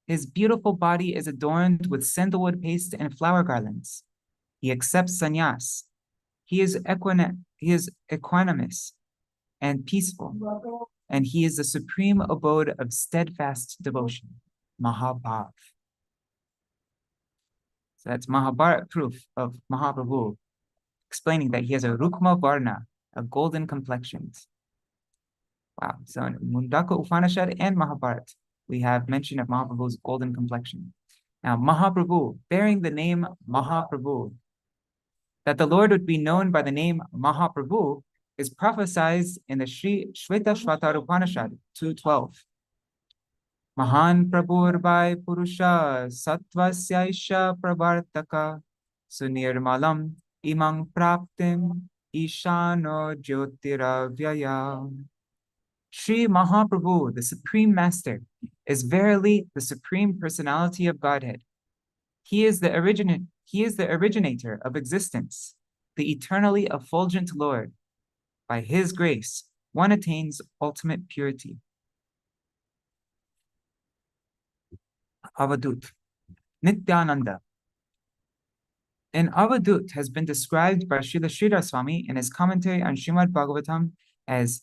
His beautiful body is adorned with sandalwood paste and flower garlands. He accepts sannyas. He is equanimous and peaceful, and he is the supreme abode of steadfast devotion, Mahabhav. So that's Mahabharata proof of Mahaprabhu, explaining that he has a Rukma Varna, a golden complexion. Wow. So in Mundaka Upanishad and Mahabharata, we have mention of Mahaprabhu's golden complexion. Now, Mahaprabhu, bearing the name Mahaprabhu, that the Lord would be known by the name Mahaprabhu, is prophesied in the Sri Shvetashvatar Upanishad 2.12. Mahan Prabhur Vai Purusha Sattvasyaisha Pravartaka Sunirmalam Imang Praptim Ishano Jyotiravyaya. Sri Mahaprabhu, the Supreme Master, is verily the Supreme Personality of Godhead. He is the originator of existence, the eternally effulgent Lord. By his grace, one attains ultimate purity. Avadut, Nityananda. An Avadut has been described by Srila Śrīdhara Swami in his commentary on Srimad Bhagavatam as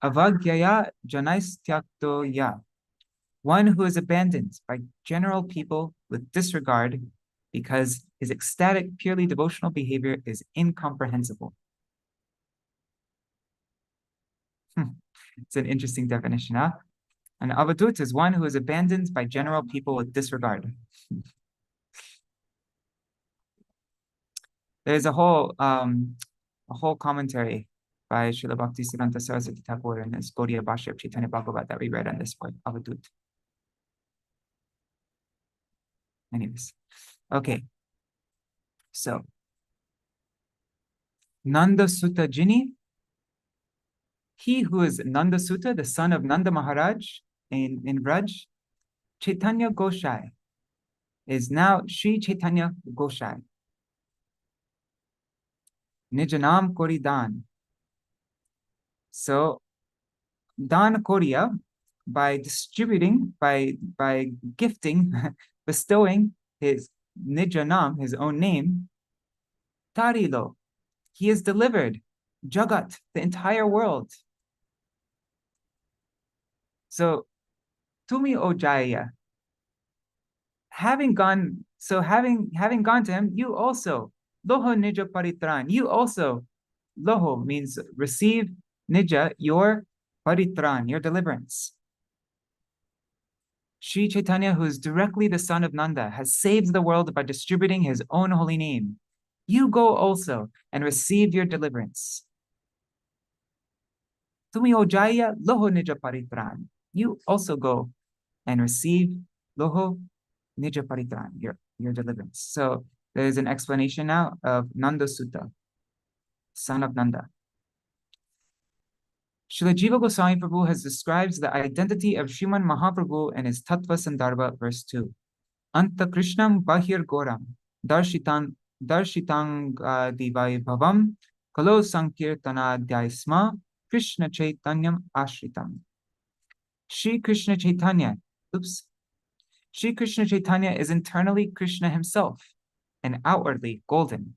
Avagyaya Janaistyaktō Ya, one who is abandoned by general people with disregard because his ecstatic, purely devotional behavior is incomprehensible. It's an interesting definition, huh? An avadut is one who is abandoned by general people with disregard. There's a whole commentary by Srila Bhaktisiddhanta Saraswati Thakur in his Gaudiya-bhāṣya of Chaitanya Bhagavat that we read on this word, avadut. Anyways, okay. So, Nanda Sutta Jini, he who is Nanda Sutta, the son of Nanda Mahārāja in Braj, Chaitanya Goshai, is now Sri Chaitanya Goshai. Nijanam Kori Dan. So, Dan Koriya, by distributing, by gifting, bestowing his Nijanam, his own name, Tarilo, he is delivered, Jagat, the entire world. So, Tumi Ojaya, having gone to him, you also, Loho Nija Paritran, you also, Loho means receive, Nija, your Paritran, your deliverance. Sri Chaitanya, who is directly the son of Nanda, has saved the world by distributing his own holy name. You go also and receive your deliverance. Tumi Ojaya Loho Nija Paritran. You also go and receive Loho Nija Paritran, your deliverance. So there's an explanation now of Nanda Sutta, son of Nanda. Srila Jiva Goswami Prabhu has described the identity of Sriman Mahaprabhu in his Tattva Sandarbha, verse 2. Anta Krishnam Bahir Goram, Darshitang Divaibhavam, Kalo Sankirtana Dyaisma, Krishna Chaitanyam Ashritam. Sri Krishna Chaitanya is internally Krishna himself and outwardly golden.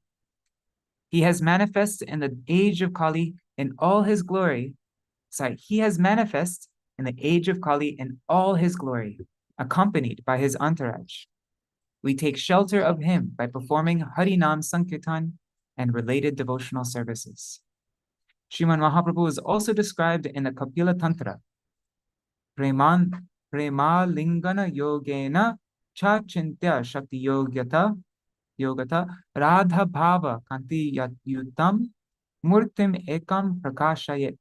He has manifest in the age of Kali in all his glory. He has manifest in the age of Kali in all his glory, accompanied by his entourage. We take shelter of him by performing Harinam Sankirtan and related devotional services. Sriman Mahaprabhu is also described in the Kapila Tantra. Prema lingana yogena cha chintya shakti yogata radha bhava kanti yutam murtim ekam prakashayet.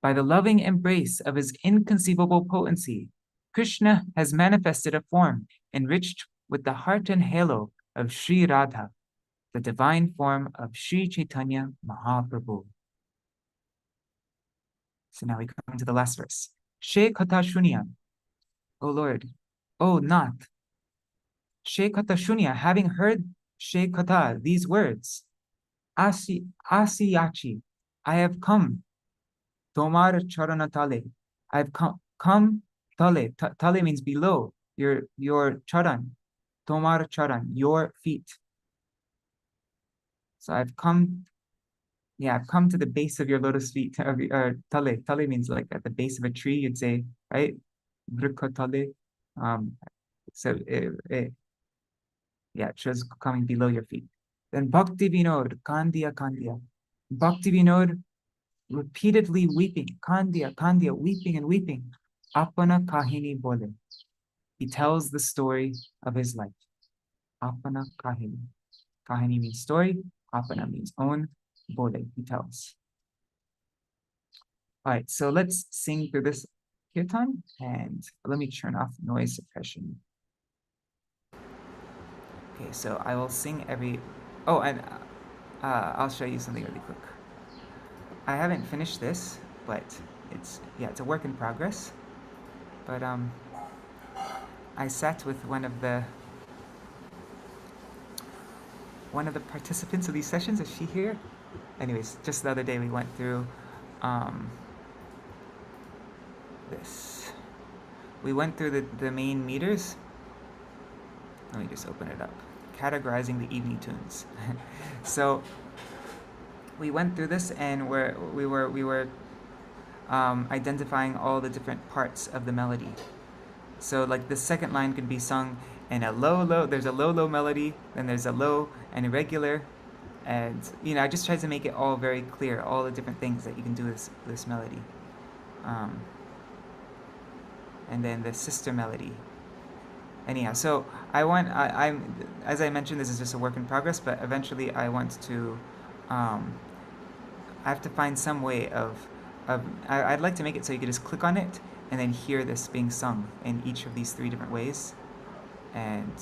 By the loving embrace of his inconceivable potency, Krishna has manifested a form enriched with the heart and halo of Sri Radha, the divine form of Sri Chaitanya Mahaprabhu. So now we come to the last verse. She Kata Shunya, O Lord, O Nath. She Kata Shunya, having heard She Kata, these words, Asiyachi, I have come. Tomar Charanatale, I have come Tale. Tale means below, your charan. Tomar charan, your feet. So I've come to the base of your lotus feet. Tale. Tale means like at the base of a tree, you'd say, right? Vrikha tale. It shows coming below your feet. Then Bhaktivinoda-gīti-dhārā. Bhaktivinoda repeatedly weeping, Kandya, weeping and weeping. Apana kahini bole. He tells the story of his life. Apana kahini. Kahini means story. Apana means own. Bole, he tells. All right, so let's sing through this kirtan, and let me turn off noise suppression. Okay, so I will sing every. Oh, and I'll show you something really quick. I haven't finished this, but it's a work in progress. But I sat with one of the participants of these sessions. Is she here? Anyways, just the other day we went through this. We went through the main meters. Let me just open it up. Categorizing the evening tunes. So we went through this, and we were identifying all the different parts of the melody. So like the second line could be sung in a low, there's a low melody, then there's a low and irregular, and I just tried to make it all very clear, all the different things that you can do with this melody. And then the sister melody. Anyhow, so I'm as I mentioned, this is just a work in progress, but eventually I want to I have to find some way of I'd like to make it so you could just click on it and then hear this being sung in each of these 3 different ways. And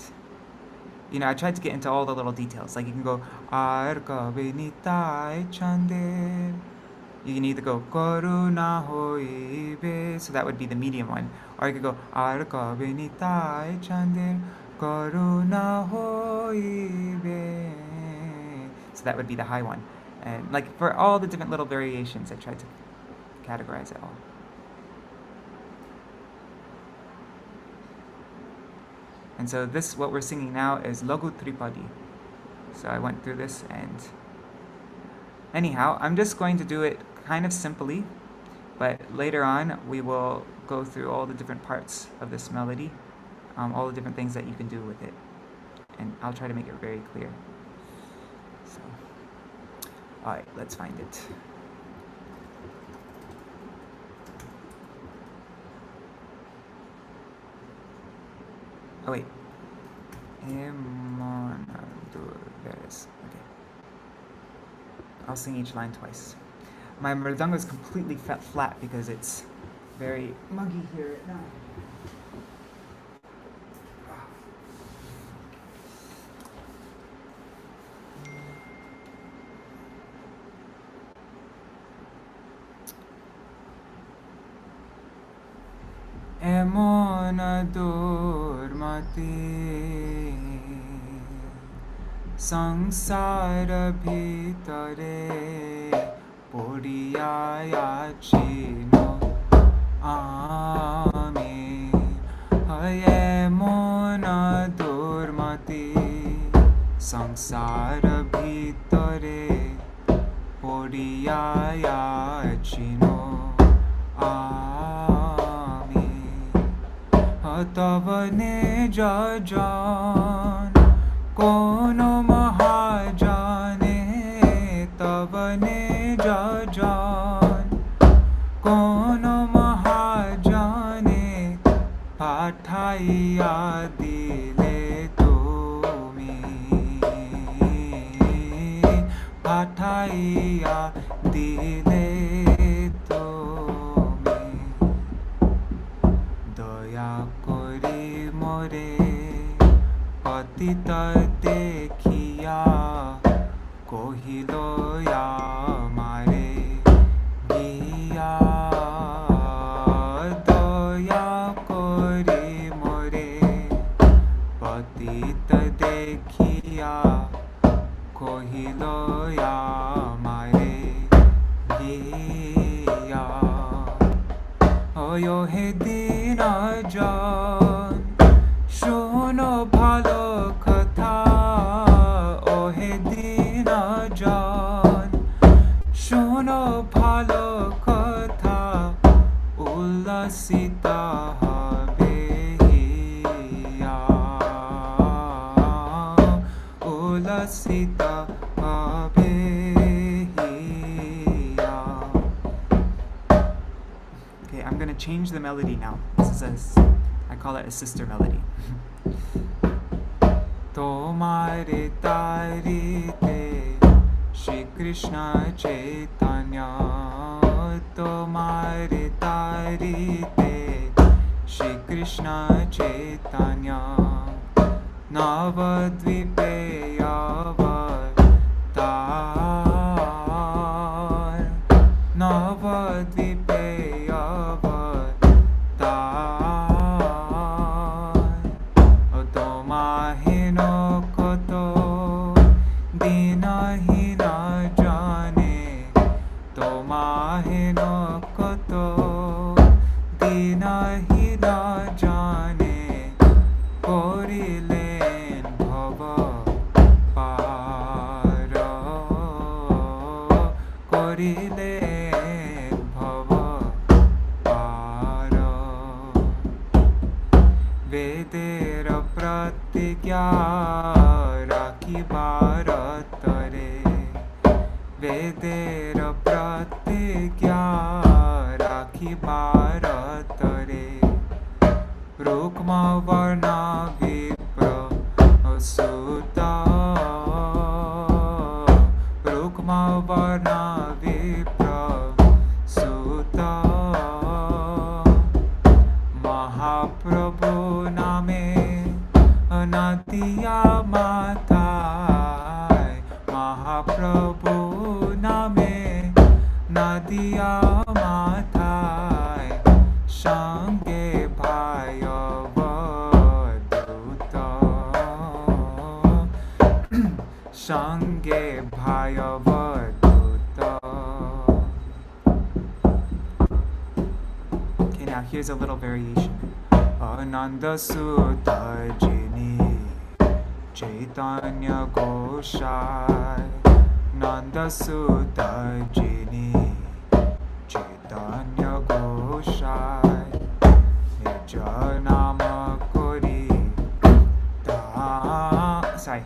I tried to get into all the little details. Like you can go Arka Vinitai Chande. You can either go Karuna Hoibe, so that would be the medium one, or you could go Arka Vinitai Chande Karuna Hoibe. So that would be the high one. And like for all the different little variations, I tried to categorize it all. And so this, what we're singing now, is Laghu-tripadi. So I went through this, and anyhow, I'm just going to do it kind of simply, but later on we will go through all the different parts of this melody, all the different things that you can do with it, and I'll try to make it very clear. So, alright, let's find it. Oh wait. Emana Durmati. Okay. I'll sing each line twice. My mridanga is completely flat because it's very muggy here right now. Emana Durmati Saṅsara bhitare Puriyayachino Ami Emana Durmati Saṅsara bhitare Puriyayachino Ami Tavane jajan Kono mahajane Tavane jajan Kono mahajane Pathaiya dile tumi Pathaiya dile tumi Daya kori more Patita dekhiya Kohilo ya mare Giya Daya kori more Patita dekhiya Kohilo ya mare Giya Oyo he dina jan Shuno bhalo katha O he dina jan Shuno bhalo katha Ullasita habe hiya Ullasita habe hiya. Okay, I'm going to change the melody now. This is I call it a sister melody. Tomare tarite Shri Krishna Chaitanya Tomare tarite Shri Krishna Chaitanya Navadvipe avatar Navadvipe avatar Tomahino koto dinahina jane Tomahino koto dinahina jane Korilen bhava para Korilen bhava para Vedera pratigya rakhi bharatare Vedera pratigya rakhi bharatare Rukma varna vipra asuta Rukma varna vipra suta Mahaprabhu name Anatiya matai Mahaprabhu name Nadiya matai Shange bhaya vaduta Shange bhaya vaduta. Okay, now here's a little variation. Ananda Sutta Jina Chaitanya Gosai Nanda Sutta Jini Chaitanya Gosai Nija Nama Kori Da Sai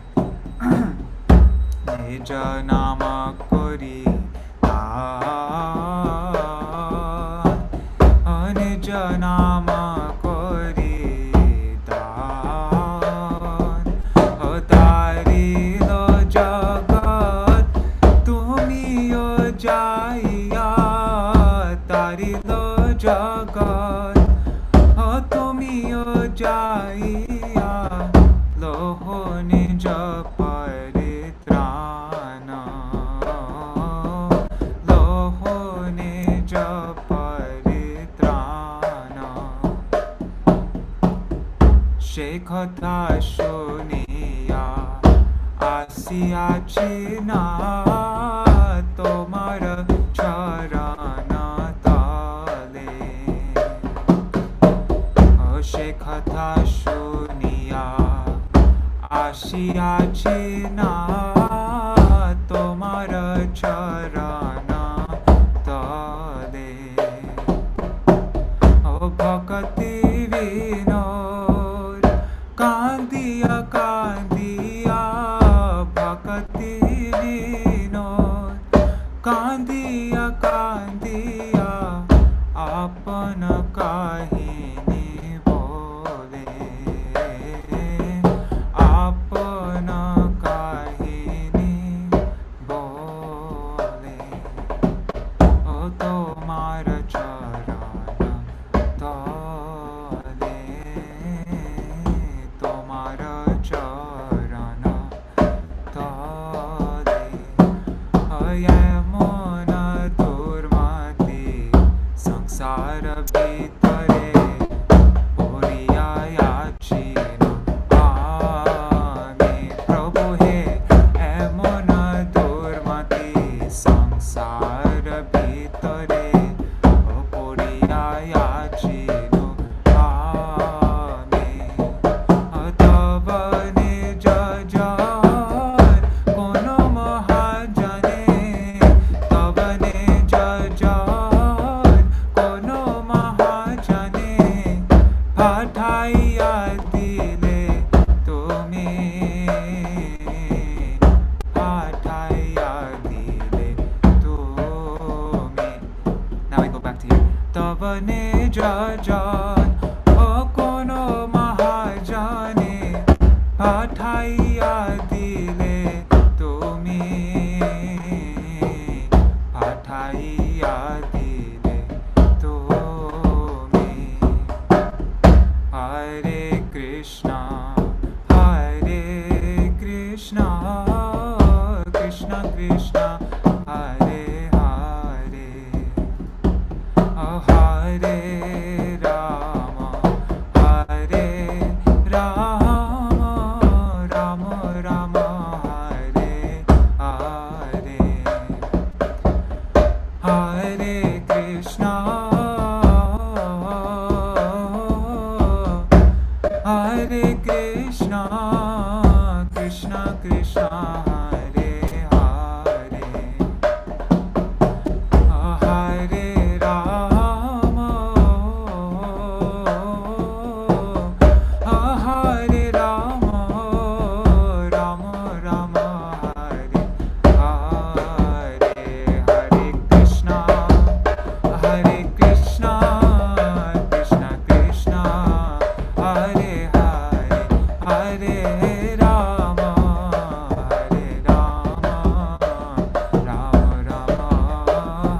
Nija Nama Kori Da Nija Nama Kori Da Dari Lo Jagat Tumi Yo Jaya Dari Lo Jagat Tumi Yo Jaya Loho Nija Paritrana Loho Nija Paritrana Shekhatha Shuniya Asiya China Tomar Charana Tale Shekhatha Shuniya Asiya China Tomar Charana Tale Bhakti Vinod Kandiya Kandiya Bhakti Vinod Kandiya Kandiya Apana Kahini Bole Apana Kahini Bole O Tomara Charana Tale Tomara Charana Tale Emana Durmati Sansara Bhitare Puriya Yachina Ame Prabhu He Emana Durmati Sansara Bhitare Puriya Yachina Ame Tava Nija Jan Kono Mahārāja Tava Nija Jan Kono Mahārāja Pathaiya Dile Tumi Pathaiya Dile Tumi. Now we go back to here. Tava Nija Jan Kono Mahārāja Pathaiya Dile Tumi Pathaiya Dile Tumi. Hare Krishna Krishna Krishna Hare Hare Hare Rama Hare Rama Rama Rama Hare Hare Hare Krishna Hare Krishna Krishna Krishna Hare Hare Hare Rama Hare Rama Rama Rama Hare Hare Hare Krishna Krishna Krishna Hare Hare Hare Rama Rama Rama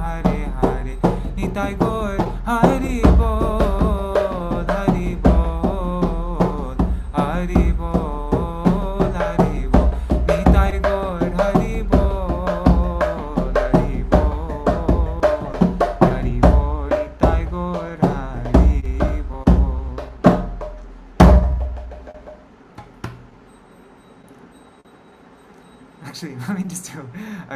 Hare Hare. Nitai Gaur Hari Bol Hari Bol Hari Bol Hari Bol. Nitai Gaur Hari Bol Hari Bol Hari Bol. Nitai Gaur Hari Bol. Actually, let me just do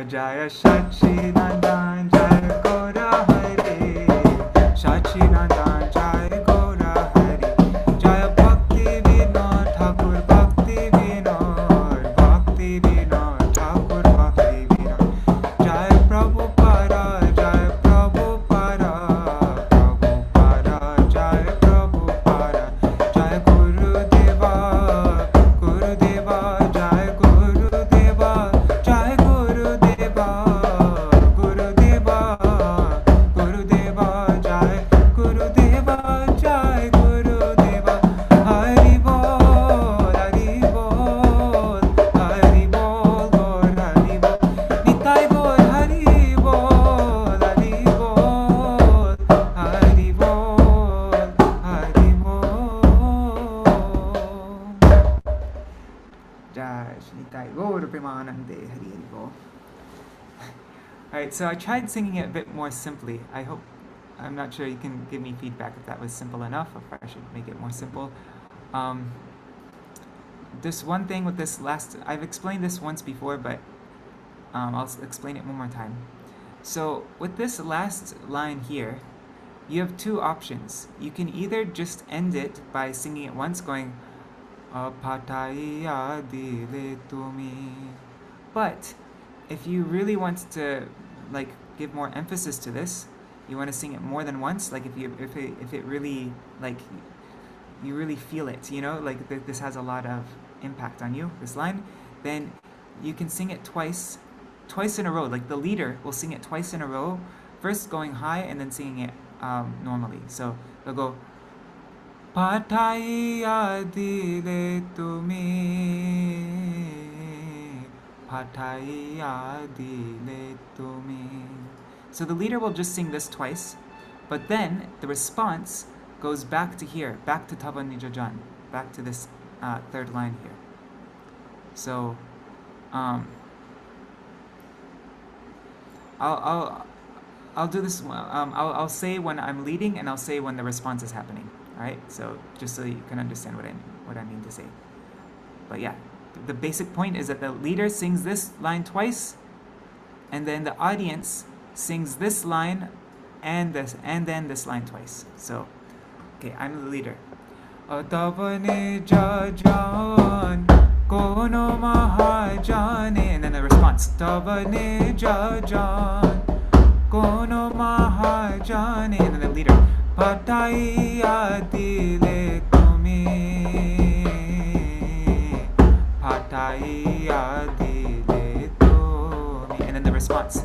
Jaya Sachi-Nandan Jaya Gaura Hari Sachi-Nandan Jaya Gaura Hari Jaya Bhaktivinoda Thakur Bhaktivinoda Jai Shri Nitai Gaur Premanande Hari Hari Bol. Alright, so I tried singing it a bit more simply. I'm not sure you can give me feedback if that was simple enough, or if I should make it more simple. This one thing with this last, I've explained this once before, but I'll explain it one more time. So with this last line here, you have two options. You can either just end it by singing it once, going Apataiya dile tumi. But if you really want to give more emphasis to this, you want to sing it more than once. Like if it really you really feel it, this has a lot of impact on you, this line, then you can sing it twice in a row. Like the leader will sing it twice in a row, first going high and then singing it normally. So they'll go Pataiya dile tumi, Pataiya dile tumi. So the leader will just sing this twice, but then the response goes back to here, back to Tava Nijajan, back to this third line here. So I'll do this. I'll say when I'm leading, and I'll say when the response is happening. All right. So just so you can understand what I mean to say. But yeah, the basic point is that the leader sings this line twice, and then the audience sings this line and then this line twice. So, okay, I'm the leader. Atavane jajan kono mahajane, and then the response. Tavane jajan kono mahajane, and then the leader. Pataiya dile tumi, Pataiya dile tumi, and then the response.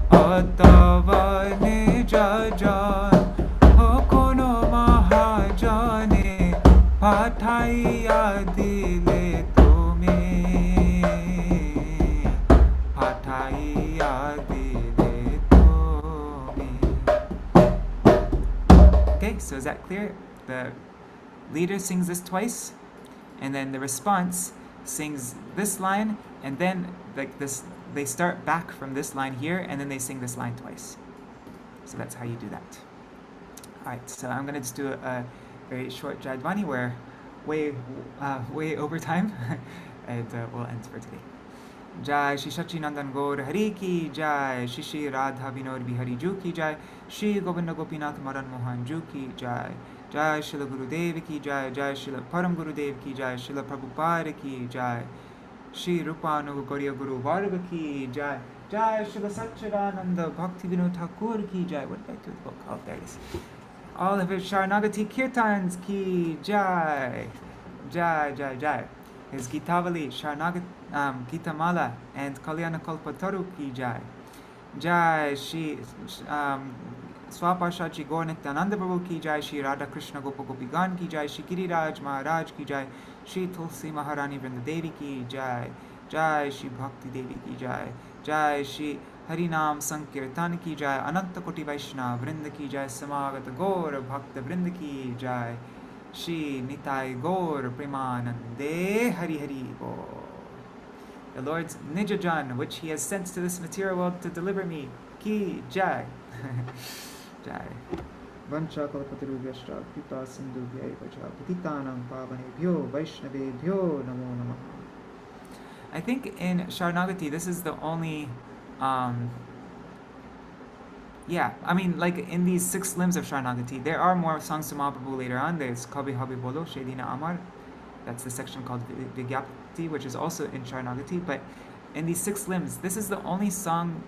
Atavane jajan kono mahajane, Pataiya dile tumi, Pataiya dile tumi. Okay, so is that clear? The leader sings this twice, and then the response sings this line, and then they start back from this line here, and then they sing this line twice. So that's how you do that. Alright, so I'm going to just do a very short Jayadvani. We're way over time, and we'll end for today. Jai Shri Sachinandan Gaur Hari Ki Jai, Shri Shri Radha Vinod Bihari Ju Ki Jai, Shri Govinda Gopinath Madan Mohan Ju Ki Jai, Jai Śrīla Gurudev Ki Jai, Jai Śrīla Param Gurudev Ki Jai, Śrīla Prabhupada Ki Jai, Shri Rupanu Gauriya Guru Varga Ki Jai, Jai Śrīla Satchidananda Bhaktivinoda Ki Jai. What did I do with the book? Oh, there it is. All of his Śaraṇāgati Kirtans Ki Jai, Jai, Jai, Jai. His Gitavali, Śaraṇāgati, Gitamala, and Kalyana Kalpataru Ki Jai. Jai Shri Swapashachi Gaur Nityananda Prabhu Ki Jai, Shri Radha Krishna Gopa Gopigan Ki Jai, Shri Giriraj Mahārāja Ki Jai, Shri Tulsi Maharani Vrindadevi Ki Jai, Jai Shri Bhakti Devi Ki Jai, Jai Shri Harinam Sankirtan Ki Jai, Ananta Koti Vaishnava Vrinda Ki Jai, Samagata Gaur Bhakta Vrinda Ki Jai, Shri Nitai Gaur Premanande Hari Hari Bol. The Lord's Nijajan, which He has sent to this material world to deliver me, Ki Jai. Jai. Vancha kalpatarubhyashta kripa sindhubhya vacha patitanam pavanebhyo vaishnavebhyo namo namaha. I think in Śaraṇāgati, this is the only in these 6 limbs of Śaraṇāgati, there are more songs to Mahaprabhu later on. There's Kabhi Habhi Bolo, Shedina Amar. That's the section called Vigyapti, which is also in Śaraṇāgati. But in these 6 limbs, this is the only song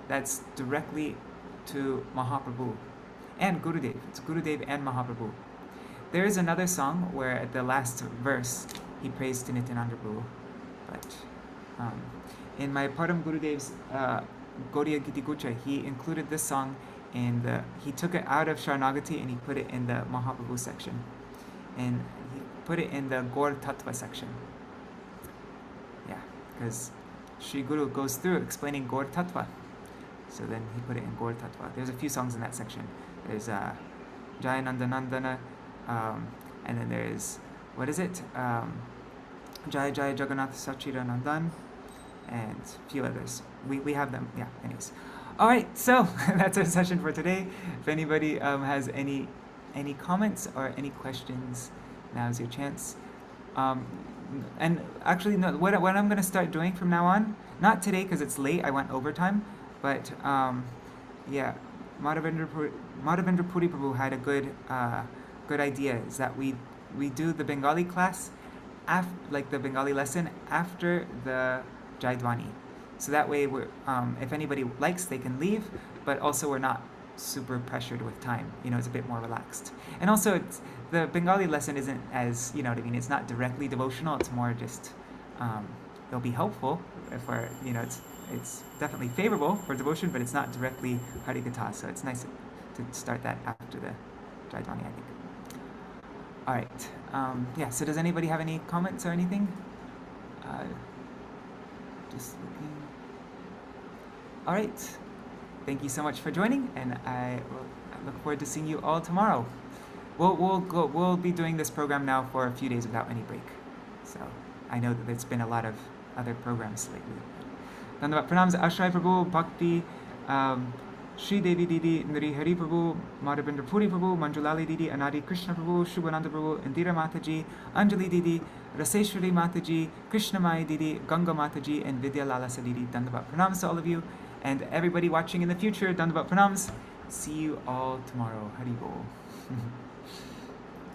that's directly to Mahaprabhu and Gurudev. It's Gurudev and Mahaprabhu. There is another song where at the last verse he prays to Nityananda Prabhu. But in my Param Gurudev's Gaudiya Giti Gucha, he included this song he took it out of Śaraṇāgati and he put it in the Mahaprabhu section. And he put it in the Gaur Tattva section. Yeah, because Sri Guru goes through explaining Gaur Tattva. So then he put it in Gaur Tattva. There's a few songs in that section. There's Jayananda Nandana, and then there's, what is it? Jai Jai Jagannath Sachidanandan, and a few others. We have them, yeah, anyways. All right, so that's our session for today. If anybody has any comments or any questions, now's your chance. And actually, no, what I'm going to start doing from now on, not today because it's late, I went overtime, but yeah, Madhavendra Puri Prabhu had a good idea, is that we do the Bengali class, like the Bengali lesson, after the Jaidwani. So that way, if anybody likes, they can leave, but also we're not super pressured with time. It's a bit more relaxed. And also, the Bengali lesson isn't as, it's not directly devotional. It's more just, it'll be helpful for, it's definitely favorable for devotion, but it's not directly Harikatha. So it's nice to start that after the Jaidwani, I think. All right. Yeah, so does anybody have any comments or anything? Just looking. All right. Thank you so much for joining, and I look forward to seeing you all tomorrow. We'll be doing this program now for a few days without any break. So I know that there's been a lot of other programs lately. Dandavat pranams, Ashray Prabhu, Bhakti, Shri Devi Didi, Nri Hari Prabhu, Madhavendra Puri Prabhu, Manjulali Didi, Anadi Krishna Prabhu, Shubhananda Prabhu, Indira Mataji, Anjali Didi, Raseshwari Mataji, Krishnamai Didi, Ganga Mataji, and Vidya Lalasa Didi. Dandavat pranams to all of you. And everybody watching in the future, Dandavat pranams. See you all tomorrow. Hari Bol.